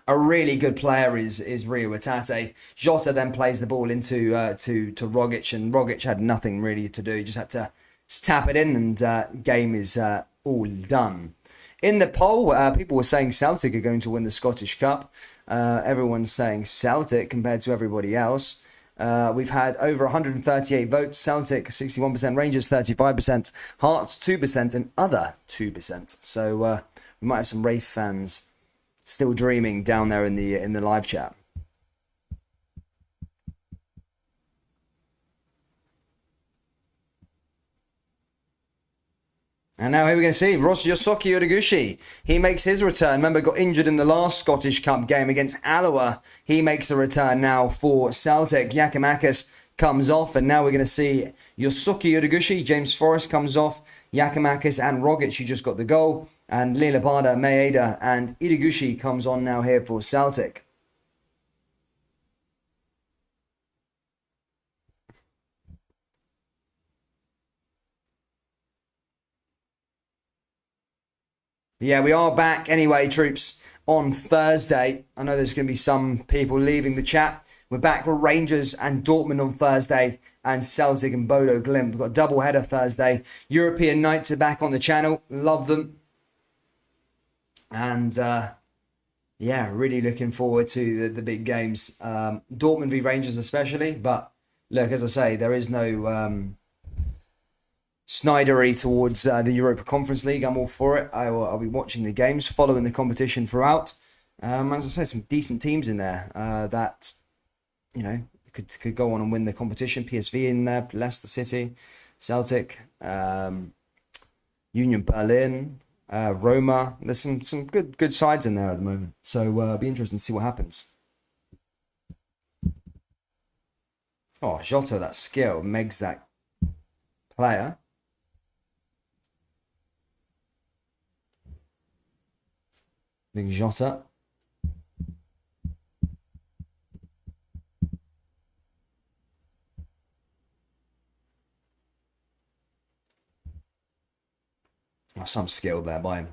A really good player is Rio Atate. Jota then plays the ball into to Rogic, and Rogic had nothing really to do. He just had to tap it in, and game is all done. In the poll, people were saying Celtic are going to win the Scottish Cup. Everyone's saying Celtic compared to everybody else. We've had over 138 votes. Celtic 61%, Rangers 35%, Hearts 2%, and other 2%. So we might have some Raith fans still dreaming down there in the live chat. And now here we're going to see Yosuke Udegushi. He makes his return. Remember, got injured in the last Scottish Cup game against Alloa. He makes a return now for Celtic. Giakoumakis comes off, and now we're going to see Yosuke Udegushi. James Forrest comes off. Giakoumakis and Rogic, who just got the goal. And Lilabada, Maeda, and Udegushi comes on now here for Celtic. Yeah, we are back anyway, troops, on Thursday. I know there's going to be some people leaving the chat. We're back with Rangers and Dortmund on Thursday, and Celtic and Bodo Glimt. We've got a double header Thursday. European nights are back on the channel. Love them. And yeah, really looking forward to the big games. Dortmund v Rangers especially. But look, as I say, there is no Snydery towards the Europa Conference League. I'm all for it. I'll be watching the games, following the competition throughout. As I say, some decent teams in there that, you know, could go on and win the competition. PSV in there, Leicester City, Celtic, Union Berlin, Roma. There's some good sides in there at the moment. So it'll be interesting to see what happens. Oh, Jota, that skill, Megs that player. Big Jota. Oh, some skill there by him.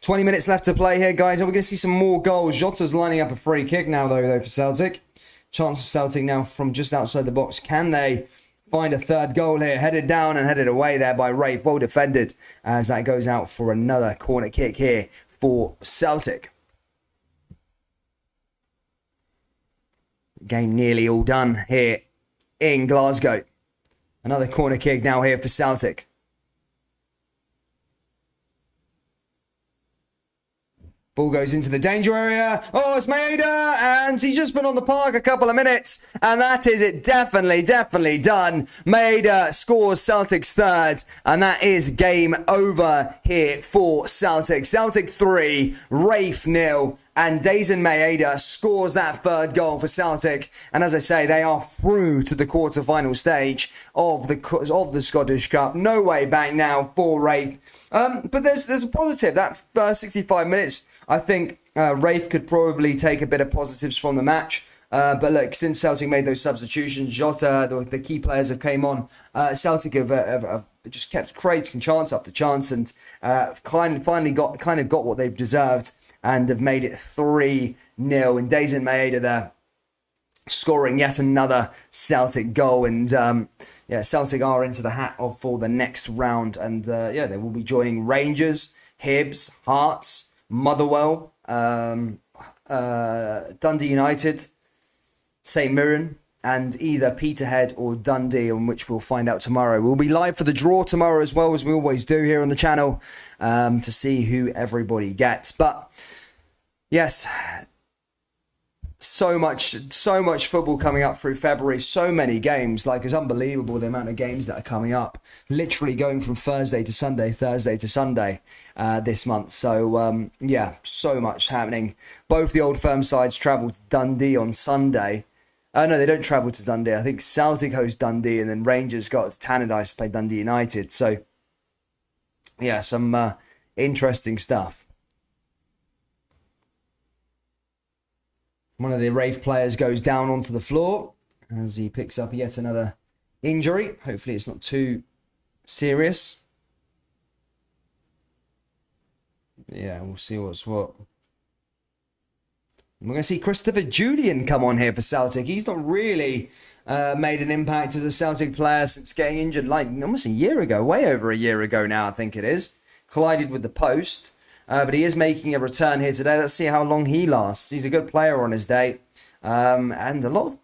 20 minutes left to play here, guys. And we're going to see some more goals. Jota's lining up a free kick now, though for Celtic. Chance for Celtic now from just outside the box. Can they find a third goal here? Headed down and headed away there by Raith. Well defended as that goes out for another corner kick here for Celtic. Game nearly all done here in Glasgow. Another corner kick now here for Celtic. Ball goes into the danger area. Oh, it's Maeda, and he's just been on the park a couple of minutes, and that is it. Definitely done. Maeda scores Celtic's third, and that is game over here for Celtic. Celtic 3, Raith 0, and Daizen Maeda scores that third goal for Celtic. And as I say, they are through to the quarter-final stage of the Scottish Cup. No way back now for Raith. But there's a positive. That first 65 minutes, I think Raith could probably take a bit of positives from the match. But look, since Celtic made those substitutions, Jota, the key players have came on. Celtic have just kept creating chance after chance, and finally got what they've deserved, and have made it 3-0. And Daizen Maeda there scoring yet another Celtic goal, and Celtic are into the hat for the next round, and they will be joining Rangers, Hibs, Hearts, Motherwell, Dundee United, St Mirren, and either Peterhead or Dundee, on which we'll find out tomorrow. We'll be live for the draw tomorrow as well, as we always do here on the channel, to see who everybody gets. But yes, so much football coming up through February. So many games. Like, it's unbelievable the amount of games that are coming up. Literally going from Thursday to Sunday this month. So yeah, so much happening. Both the Old Firm sides travel to Dundee on Sunday. No, they don't travel to Dundee. I think Celtic host Dundee, and then Rangers got Tannadice to play Dundee United. So yeah, some interesting stuff. One of the Raith players goes down onto the floor as he picks up yet another injury. Hopefully it's not too serious. Yeah, we'll see what's what. We're going to see Christopher Julian come on here for Celtic. He's not really made an impact as a Celtic player since getting injured like almost a year ago. Way over a year ago now, I think it is. Collided with the post. But he is making a return here today. Let's see how long he lasts. He's a good player on his day. And a lot of,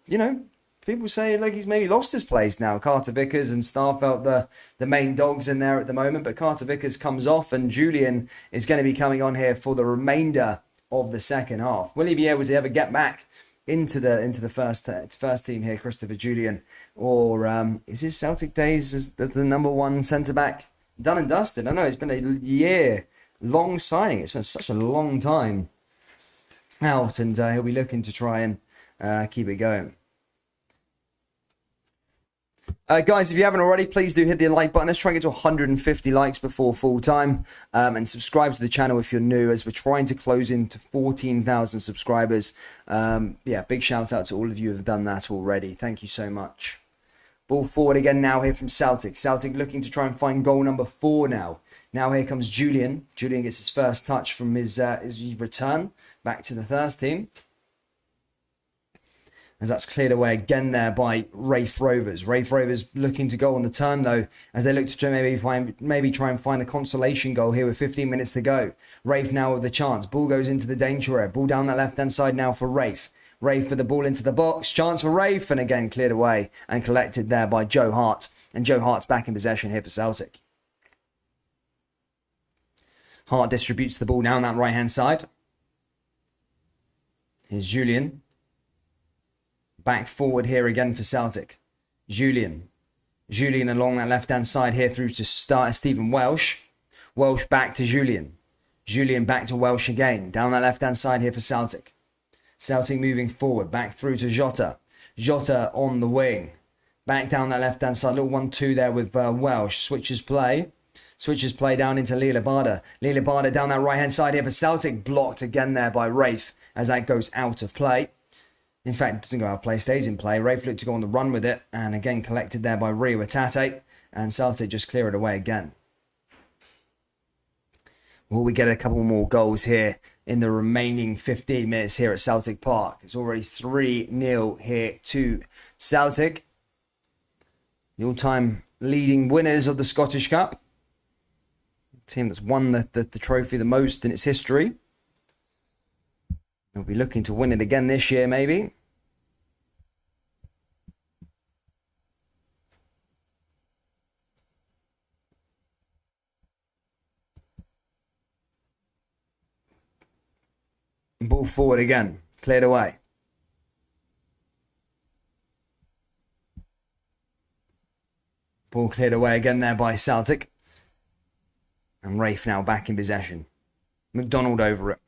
people say like he's maybe lost his place now. Carter Vickers and Starfelt, the main dogs in there at the moment. But Carter Vickers comes off, and Julian is going to be coming on here for the remainder of the second half. Will he be able to ever get back into the first team here, Christopher Julian? Or is his Celtic days as the number one centre-back done and dusted? I know it's been a year long signing. It's been such a long time out, and he'll be looking to try and keep it going. Guys, if you haven't already, please do hit the like button. Let's try and get to 150 likes before full time, and subscribe to the channel if you're new, as we're trying to close into 14,000 subscribers. Yeah, big shout out to all of you who have done that already. Thank you so much. Ball forward again now here from Celtic. Celtic looking to try and find goal number 4 now. Now here comes Julian. Julian gets his first touch from his return back to the first team. As that's cleared away again there by Raith Rovers. Raith Rovers looking to go on the turn though, as they look to maybe try and find a consolation goal here with 15 minutes to go. Raith now with the chance. Ball goes into the danger area. Ball down that left-hand side now for Raith. Raith with the ball into the box. Chance for Raith, and again cleared away and collected there by Joe Hart. And Joe Hart's back in possession here for Celtic. Hart distributes the ball down that right-hand side. Here's Julian. Back forward here again for Celtic. Julian along that left-hand side here through to Stephen Welsh. Welsh back to Julian. Julian back to Welsh again. Down that left-hand side here for Celtic. Celtic moving forward. Back through to Jota. Jota on the wing. Back down that left-hand side. Little 1-2 there with Welsh. Switches play down into Lillibada. Lillibada down that right-hand side here for Celtic. Blocked again there by Raith as that goes out of play. In fact, it doesn't go out of play, stays in play. Raith looked to go on the run with it, and again collected there by Rio Atate, and Celtic just clear it away again. Will we get a couple more goals here in the remaining 15 minutes here at Celtic Park? It's already 3-0 here to Celtic. The all-time leading winners of the Scottish Cup. The team that's won the trophy the most in its history. They'll be looking to win it again this year, maybe. Ball forward again. Cleared away. Ball cleared away again there by Celtic. And Raith now back in possession. McDonald over it.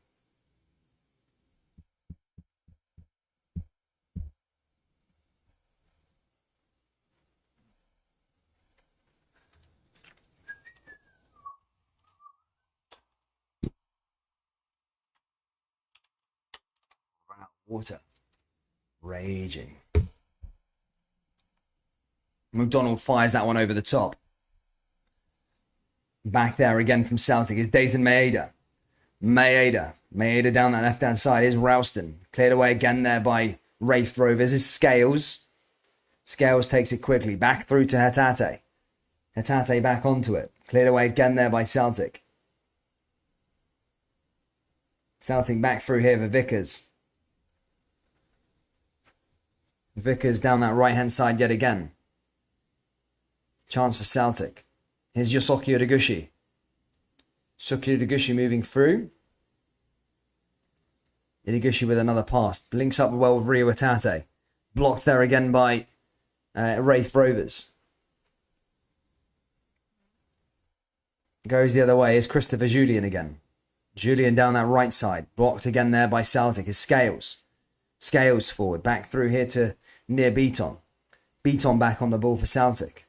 Water. Raging. McDonald fires that one over the top. Back there again from Celtic is Dayson Maeda. Maeda down that left-hand side is Ralston. Cleared away again there by Raith Rovers is Scales. Scales takes it quickly. Back through to Hatate. Hatate back onto it. Cleared away again there by Celtic. Celtic back through here for Vickers. Vickers down that right-hand side yet again. Chance for Celtic. Here's Yosuke Odegushi. Suki Odegushi moving through. Odegushi with another pass. Links up well with Rio Atate. Blocked there again by Raith Rovers. Goes the other way. Here's Christopher Julian again. Julian down that right side. Blocked again there by Celtic. Is Scales. Scales forward. Back through here to near Beaton. Beaton back on the ball for Celtic.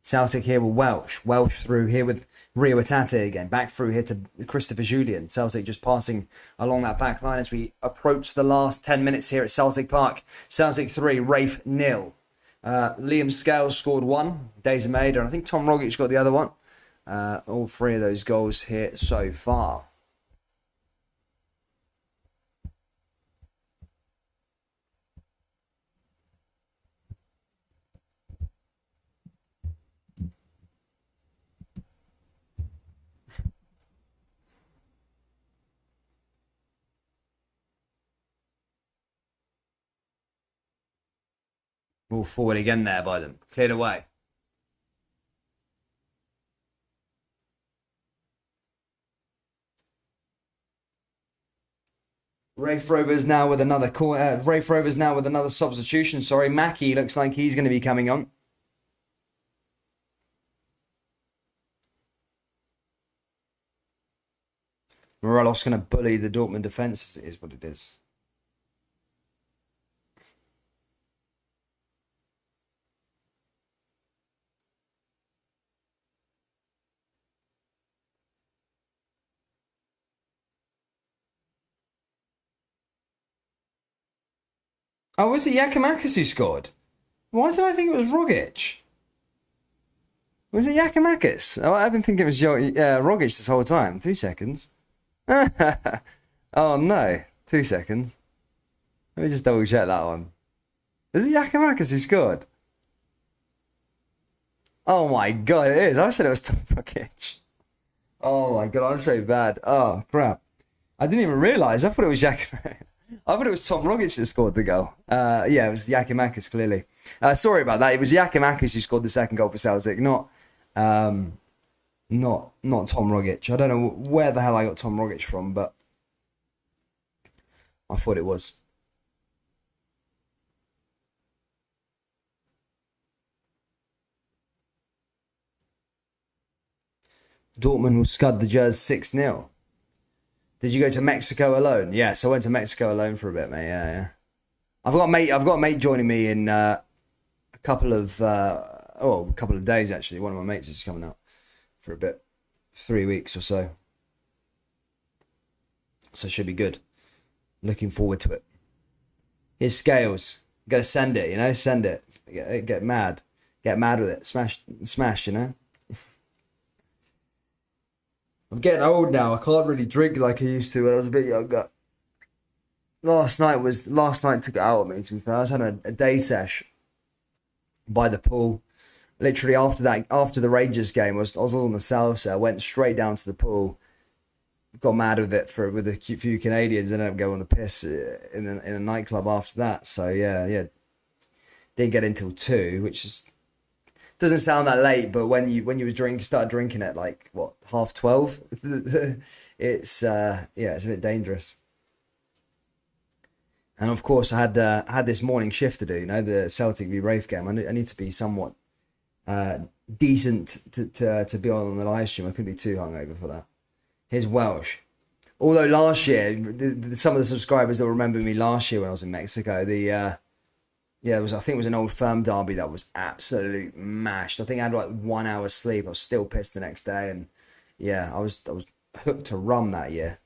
Celtic here with Welsh. Welsh through here with Rio Atate again. Back through here to Christopher Julian. Celtic just passing along that back line as we approach the last 10 minutes here at Celtic Park. Celtic 3, Raith 0. Liam Scales scored 1. Days made, and I think Tom Rogic got the other one. All 3 of those goals here so far. Ball forward again there by them. Cleared away. Raith Rovers now with another substitution. Sorry, Mackie looks like he's going to be coming on. Morelos going to bully the Dortmund defence, is what it is. Oh, was it Yakimakis who scored? Why did I think it was Rogic? Was it Yakimakis? Oh, I've been thinking it was Rogic this whole time. 2 seconds. Oh, no. 2 seconds. Let me just double check that one. Is it Yakimakis who scored? Oh, my God, it is. I said it was Tom Rogic. Oh, my God, I'm so bad. Oh, crap. I didn't even realise. I thought it was Yakimakis. I thought it was Tom Rogic that scored the goal. Yeah, it was Yakimakis, clearly. Sorry about that. It was Yakimakis who scored the second goal for Celtic, not Tom Rogic. I don't know where the hell I got Tom Rogic from, but I thought it was. Dortmund will scud the Jazz 6-0. Did you go to Mexico alone? Yes, I went to Mexico alone for a bit, mate. Yeah. I've got a mate joining me in a couple of days actually. One of my mates is coming out for a bit, 3 weeks or so. So it should be good. Looking forward to it. Here's Scales. Gotta send it, send it. Get mad with it. Smash, I'm getting old now. I can't really drink like I used to when I was a bit younger. Last night took it out of me, to be fair. I was having a day sesh by the pool. Literally after the Rangers game, I was on the salsa. I went straight down to the pool. Got mad with it with a few Canadians, and ended up going on the piss in a nightclub after that. So yeah. Didn't get until 2, which is doesn't sound that late, but when you start drinking at like what 12:30, it's a bit dangerous. And of course, I had this morning shift to do. The Celtic v Raith game. I need to be somewhat decent to be on the live stream. I couldn't be too hungover for that. Here's Welsh. Although last year, some of the subscribers that remember me last year when I was in Mexico, I think it was an Old Firm derby that was absolute mashed. I think I had like 1 hour's sleep. I was still pissed the next day, and yeah, I was hooked to rum that year.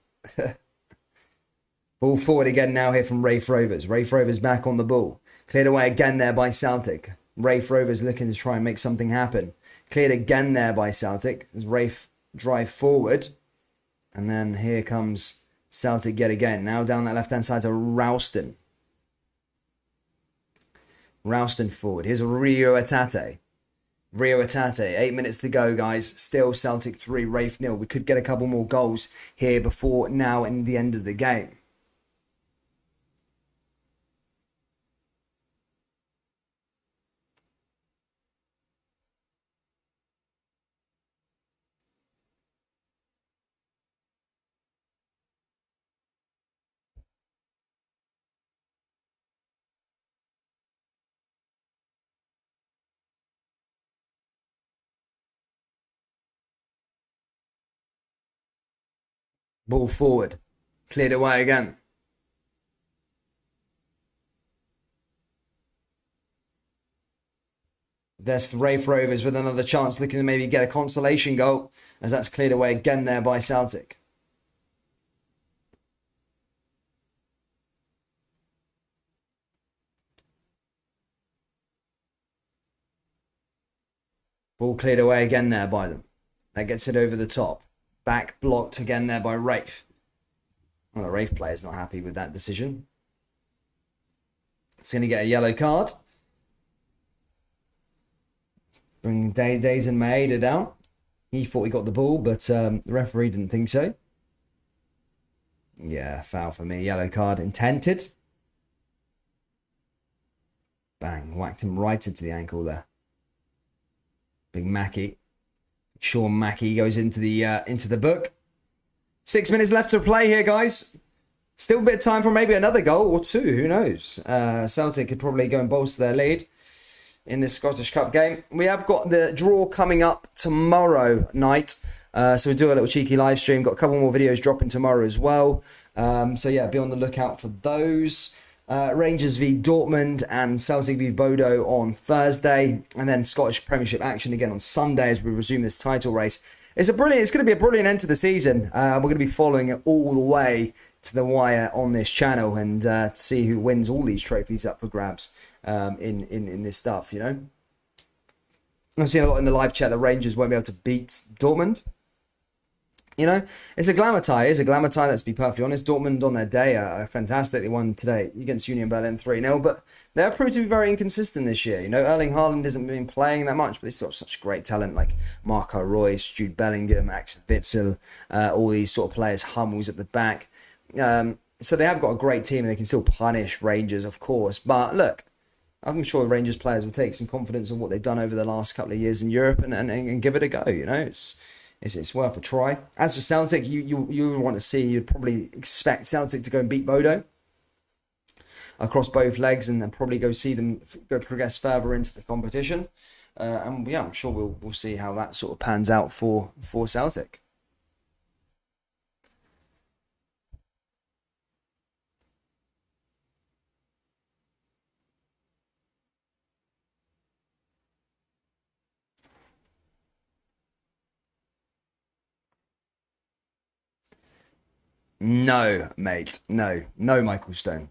Ball forward again now here from Raith Rovers. Raith Rovers back on the ball. Cleared away again there by Celtic. Raith Rovers looking to try and make something happen. Cleared again there by Celtic as Raith drive forward. And then here comes Celtic yet again. Now down that left-hand side to Ralston. Ralston forward. Here's Rio Atate. 8 minutes to go, guys. Still Celtic 3, Raith 0. We could get a couple more goals here before now and the end of the game. Ball forward. Cleared away again. There's Raith Rovers with another chance, looking to maybe get a consolation goal, as that's cleared away again there by Celtic. Ball cleared away again there by them. That gets it over the top. Back blocked again there by Raith. Well, the Raith player's not happy with that decision. It's going to get a yellow card. Bring Days and Maeda down. He thought he got the ball, but the referee didn't think so. Yeah, foul for me. Yellow card intended. Bang. Whacked him right into the ankle there. Big Mackie. Sean Mackie goes into the book. 6 minutes left to play here, guys. Still a bit of time for maybe another goal or two. Who knows? Celtic could probably go and bolster their lead in this Scottish Cup game. We have got the draw coming up tomorrow night. So we'll do a little cheeky live stream. Got a couple more videos dropping tomorrow as well. So yeah, be on the lookout for those. Rangers v Dortmund and Celtic v Bodo on Thursday. And then Scottish Premiership action again on Sunday as we resume this title race. It's going to be a brilliant end to the season. We're going to be following it all the way to the wire on this channel and to see who wins all these trophies up for grabs in this stuff, you know. I've seen a lot in the live chat that Rangers won't be able to beat Dortmund. You know, it's a glamour tie. It's a glamour tie, let's be perfectly honest. Dortmund on their day are fantastic. They won today against Union Berlin 3-0, but they have proved to be very inconsistent this year. You know, Erling Haaland hasn't been playing that much, but they still have such great talent like Marco Reus, Jude Bellingham, Axel Witsel, all these sort of players, Hummels at the back. So they have got a great team and they can still punish Rangers, of course. But look, I'm sure the Rangers players will take some confidence in what they've done over the last couple of years in Europe and give it a go, you know. It's worth a try. As for Celtic, you would want to see, you'd probably expect Celtic to go and beat Bodo across both legs and then probably go see them go progress further into the competition. And yeah, I'm sure we'll see how that sort of pans out for Celtic. No, mate. No, Michael Stone.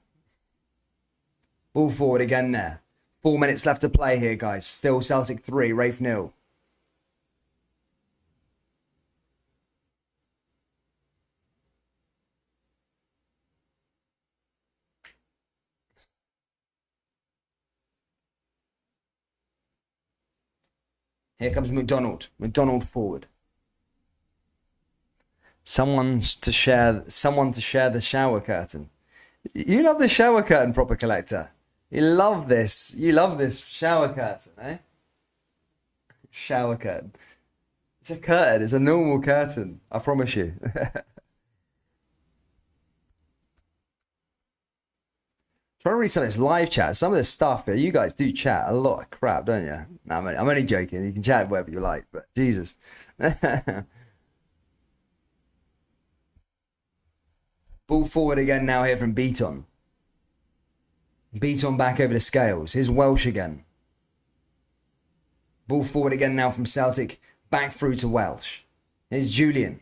Ball forward again there. 4 minutes left to play here, guys. Still Celtic 3, Raith 0. Here comes McDonald. McDonald forward. Someone to share the shower curtain. You love the shower curtain, proper collector. You love this. You love this shower curtain, eh? Shower curtain. It's a curtain. It's a normal curtain. I promise you. Trying to read some of this live chat. Some of this stuff here, you guys do chat a lot of crap, don't you? No, I'm only joking. You can chat whatever you like, but Jesus. Ball forward again now here from Beaton. Beaton back over the Scales. Here's Welsh again. Ball forward again now from Celtic. Back through to Welsh. Here's Julian.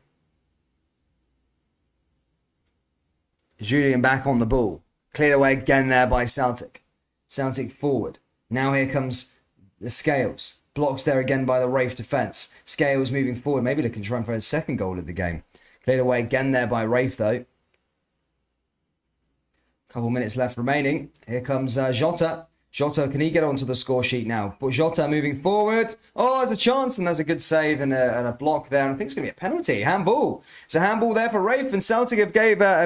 Julian back on the ball. Cleared away again there by Celtic. Celtic forward. Now here comes the Scales. Blocks there again by the Raith defence. Scales moving forward. Maybe looking to try and find a second goal of the game. Cleared away again there by Raith though. Couple minutes left remaining. Here comes Jota. Jota, can he get onto the score sheet now? But Jota moving forward. Oh, there's a chance and there's a good save and a block there. And I think it's going to be a penalty. Handball. It's a handball there for Raith and Celtic have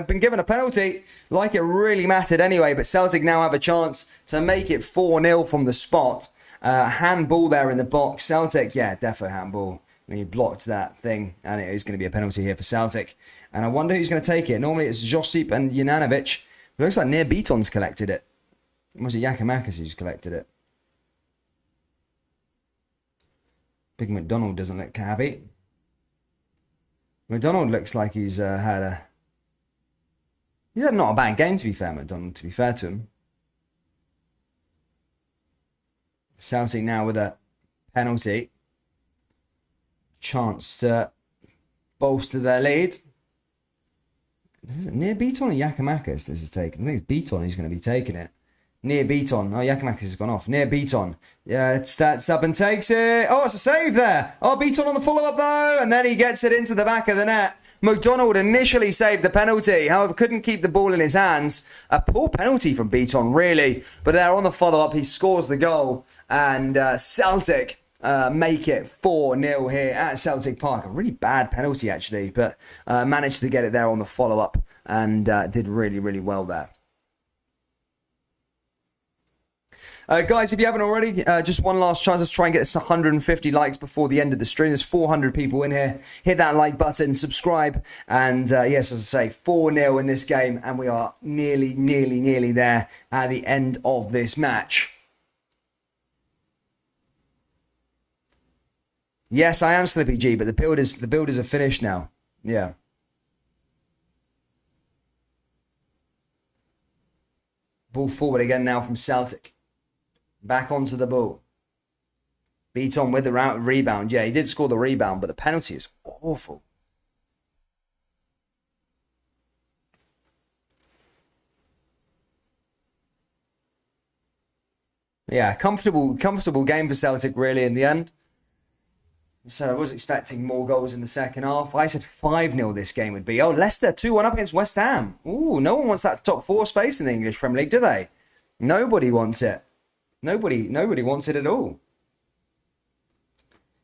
been given a penalty like it really mattered anyway. But Celtic now have a chance to make it 4-0 from the spot. Handball there in the box. Celtic, yeah, defo handball. And he blocked that thing and it is going to be a penalty here for Celtic. And I wonder who's going to take it. Normally it's Josip and Junanovic. It looks like Nir Beaton's collected it. Was it Yakimakis who's collected it? Big McDonald doesn't look happy. McDonald looks like he's had not a bad game, to be fair, McDonald, to be fair to him. Celtic now with a penalty. Chance to bolster their lead. Near Beaton or Yakimakis this is taken? I think it's Beaton who's going to be taking it. Near Beaton. Oh, Yakimakis has gone off. Near Beaton. Yeah, it stats up and takes it. Oh, it's a save there. Oh, Beaton on the follow-up though. And then he gets it into the back of the net. McDonald initially saved the penalty. However, couldn't keep the ball in his hands. A poor penalty from Beaton, really. But there on the follow-up, he scores the goal. And Celtic make it 4-0 here at Celtic Park. A really bad penalty, actually. But managed to get it there on the follow-up. And did really, really well there. Guys, if you haven't already, just one last chance. Let's try and get this 150 likes before the end of the stream. There's 400 people in here. Hit that like button, subscribe. And yes, as I say, 4-0 in this game. And we are nearly there at the end of this match. Yes, I am Slippy G, but the builders are finished now. Yeah. Ball forward again now from Celtic. Back onto the ball. Beaton with the rebound. Yeah, he did score the rebound, but the penalty is awful. Yeah, comfortable game for Celtic, really, in the end. So I was expecting more goals in the second half. I said 5-0 this game would be. Oh, Leicester 2-1 up against West Ham. Ooh, no one wants that top 4 space in the English Premier League, do they? Nobody wants it. Nobody wants it at all.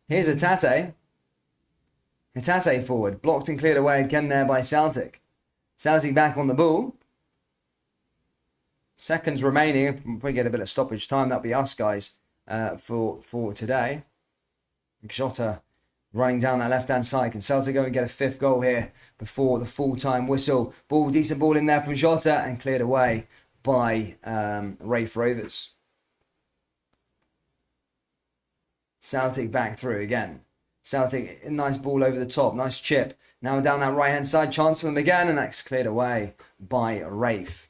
Here's Hatate. Hatate forward. Blocked and cleared away again there by Celtic. Celtic back on the ball. Seconds remaining. Probably get a bit of stoppage time. That'll be us, guys, for today. Jota running down that left-hand side. Can Celtic go and get a 5th goal here before the full-time whistle? Decent ball in there from Jota and cleared away by Raith Rovers. Celtic back through again. Celtic, a nice ball over the top. Nice chip. Now down that right-hand side. Chance for them again. And that's cleared away by Raith.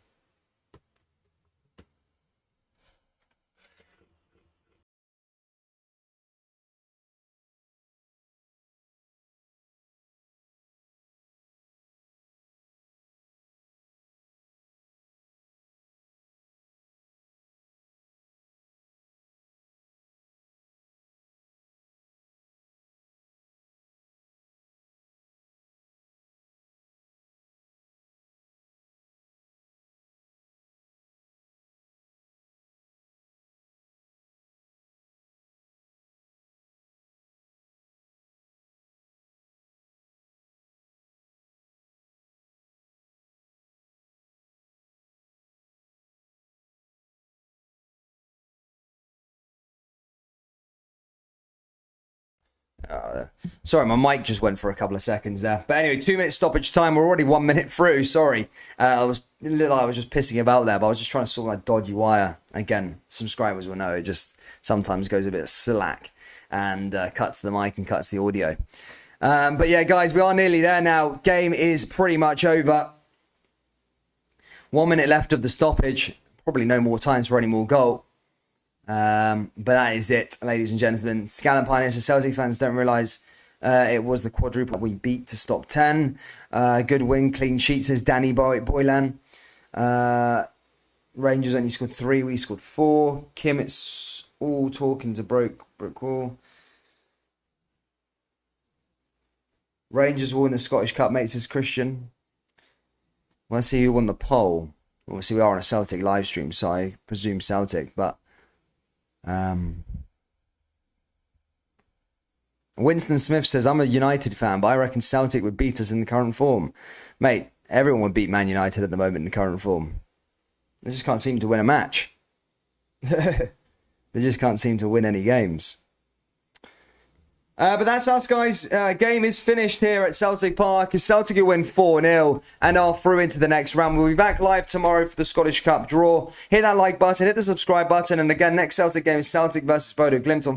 Sorry, my mic just went for a couple of seconds there. But anyway, 2-minute stoppage time. We're already 1 minute through. Sorry, I was just pissing about there, but I was just trying to sort that dodgy wire. Again, subscribers will know it just sometimes goes a bit slack and cuts the mic and cuts the audio. But yeah, guys, we are nearly there now. Game is pretty much over. 1 minute left of the stoppage. Probably no more times for any more goal. But that is it, ladies and gentlemen. Scallop Pioneers and Celtic fans don't realise it was the quadruple we beat to stop 10. Good win, clean sheet, says Danny Boylan. Rangers only scored 3, we scored 4. Kim, it's all talking to broke wall. Rangers will win the Scottish Cup, mate, says Christian. Well, let's see who won the poll. Obviously, we are on a Celtic live stream, so I presume Celtic, but Winston Smith says, I'm a United fan, but I reckon Celtic would beat us in the current form. Mate, everyone would beat Man United at the moment in the current form. They just can't seem to win a match. They just can't seem to win any games. But that's us, guys. Game is finished here at Celtic Park. Celtic will win 4-0 and are through into the next round. We'll be back live tomorrow for the Scottish Cup draw. Hit that like button, hit the subscribe button. And again, next Celtic game is Celtic versus Bodo Glimt on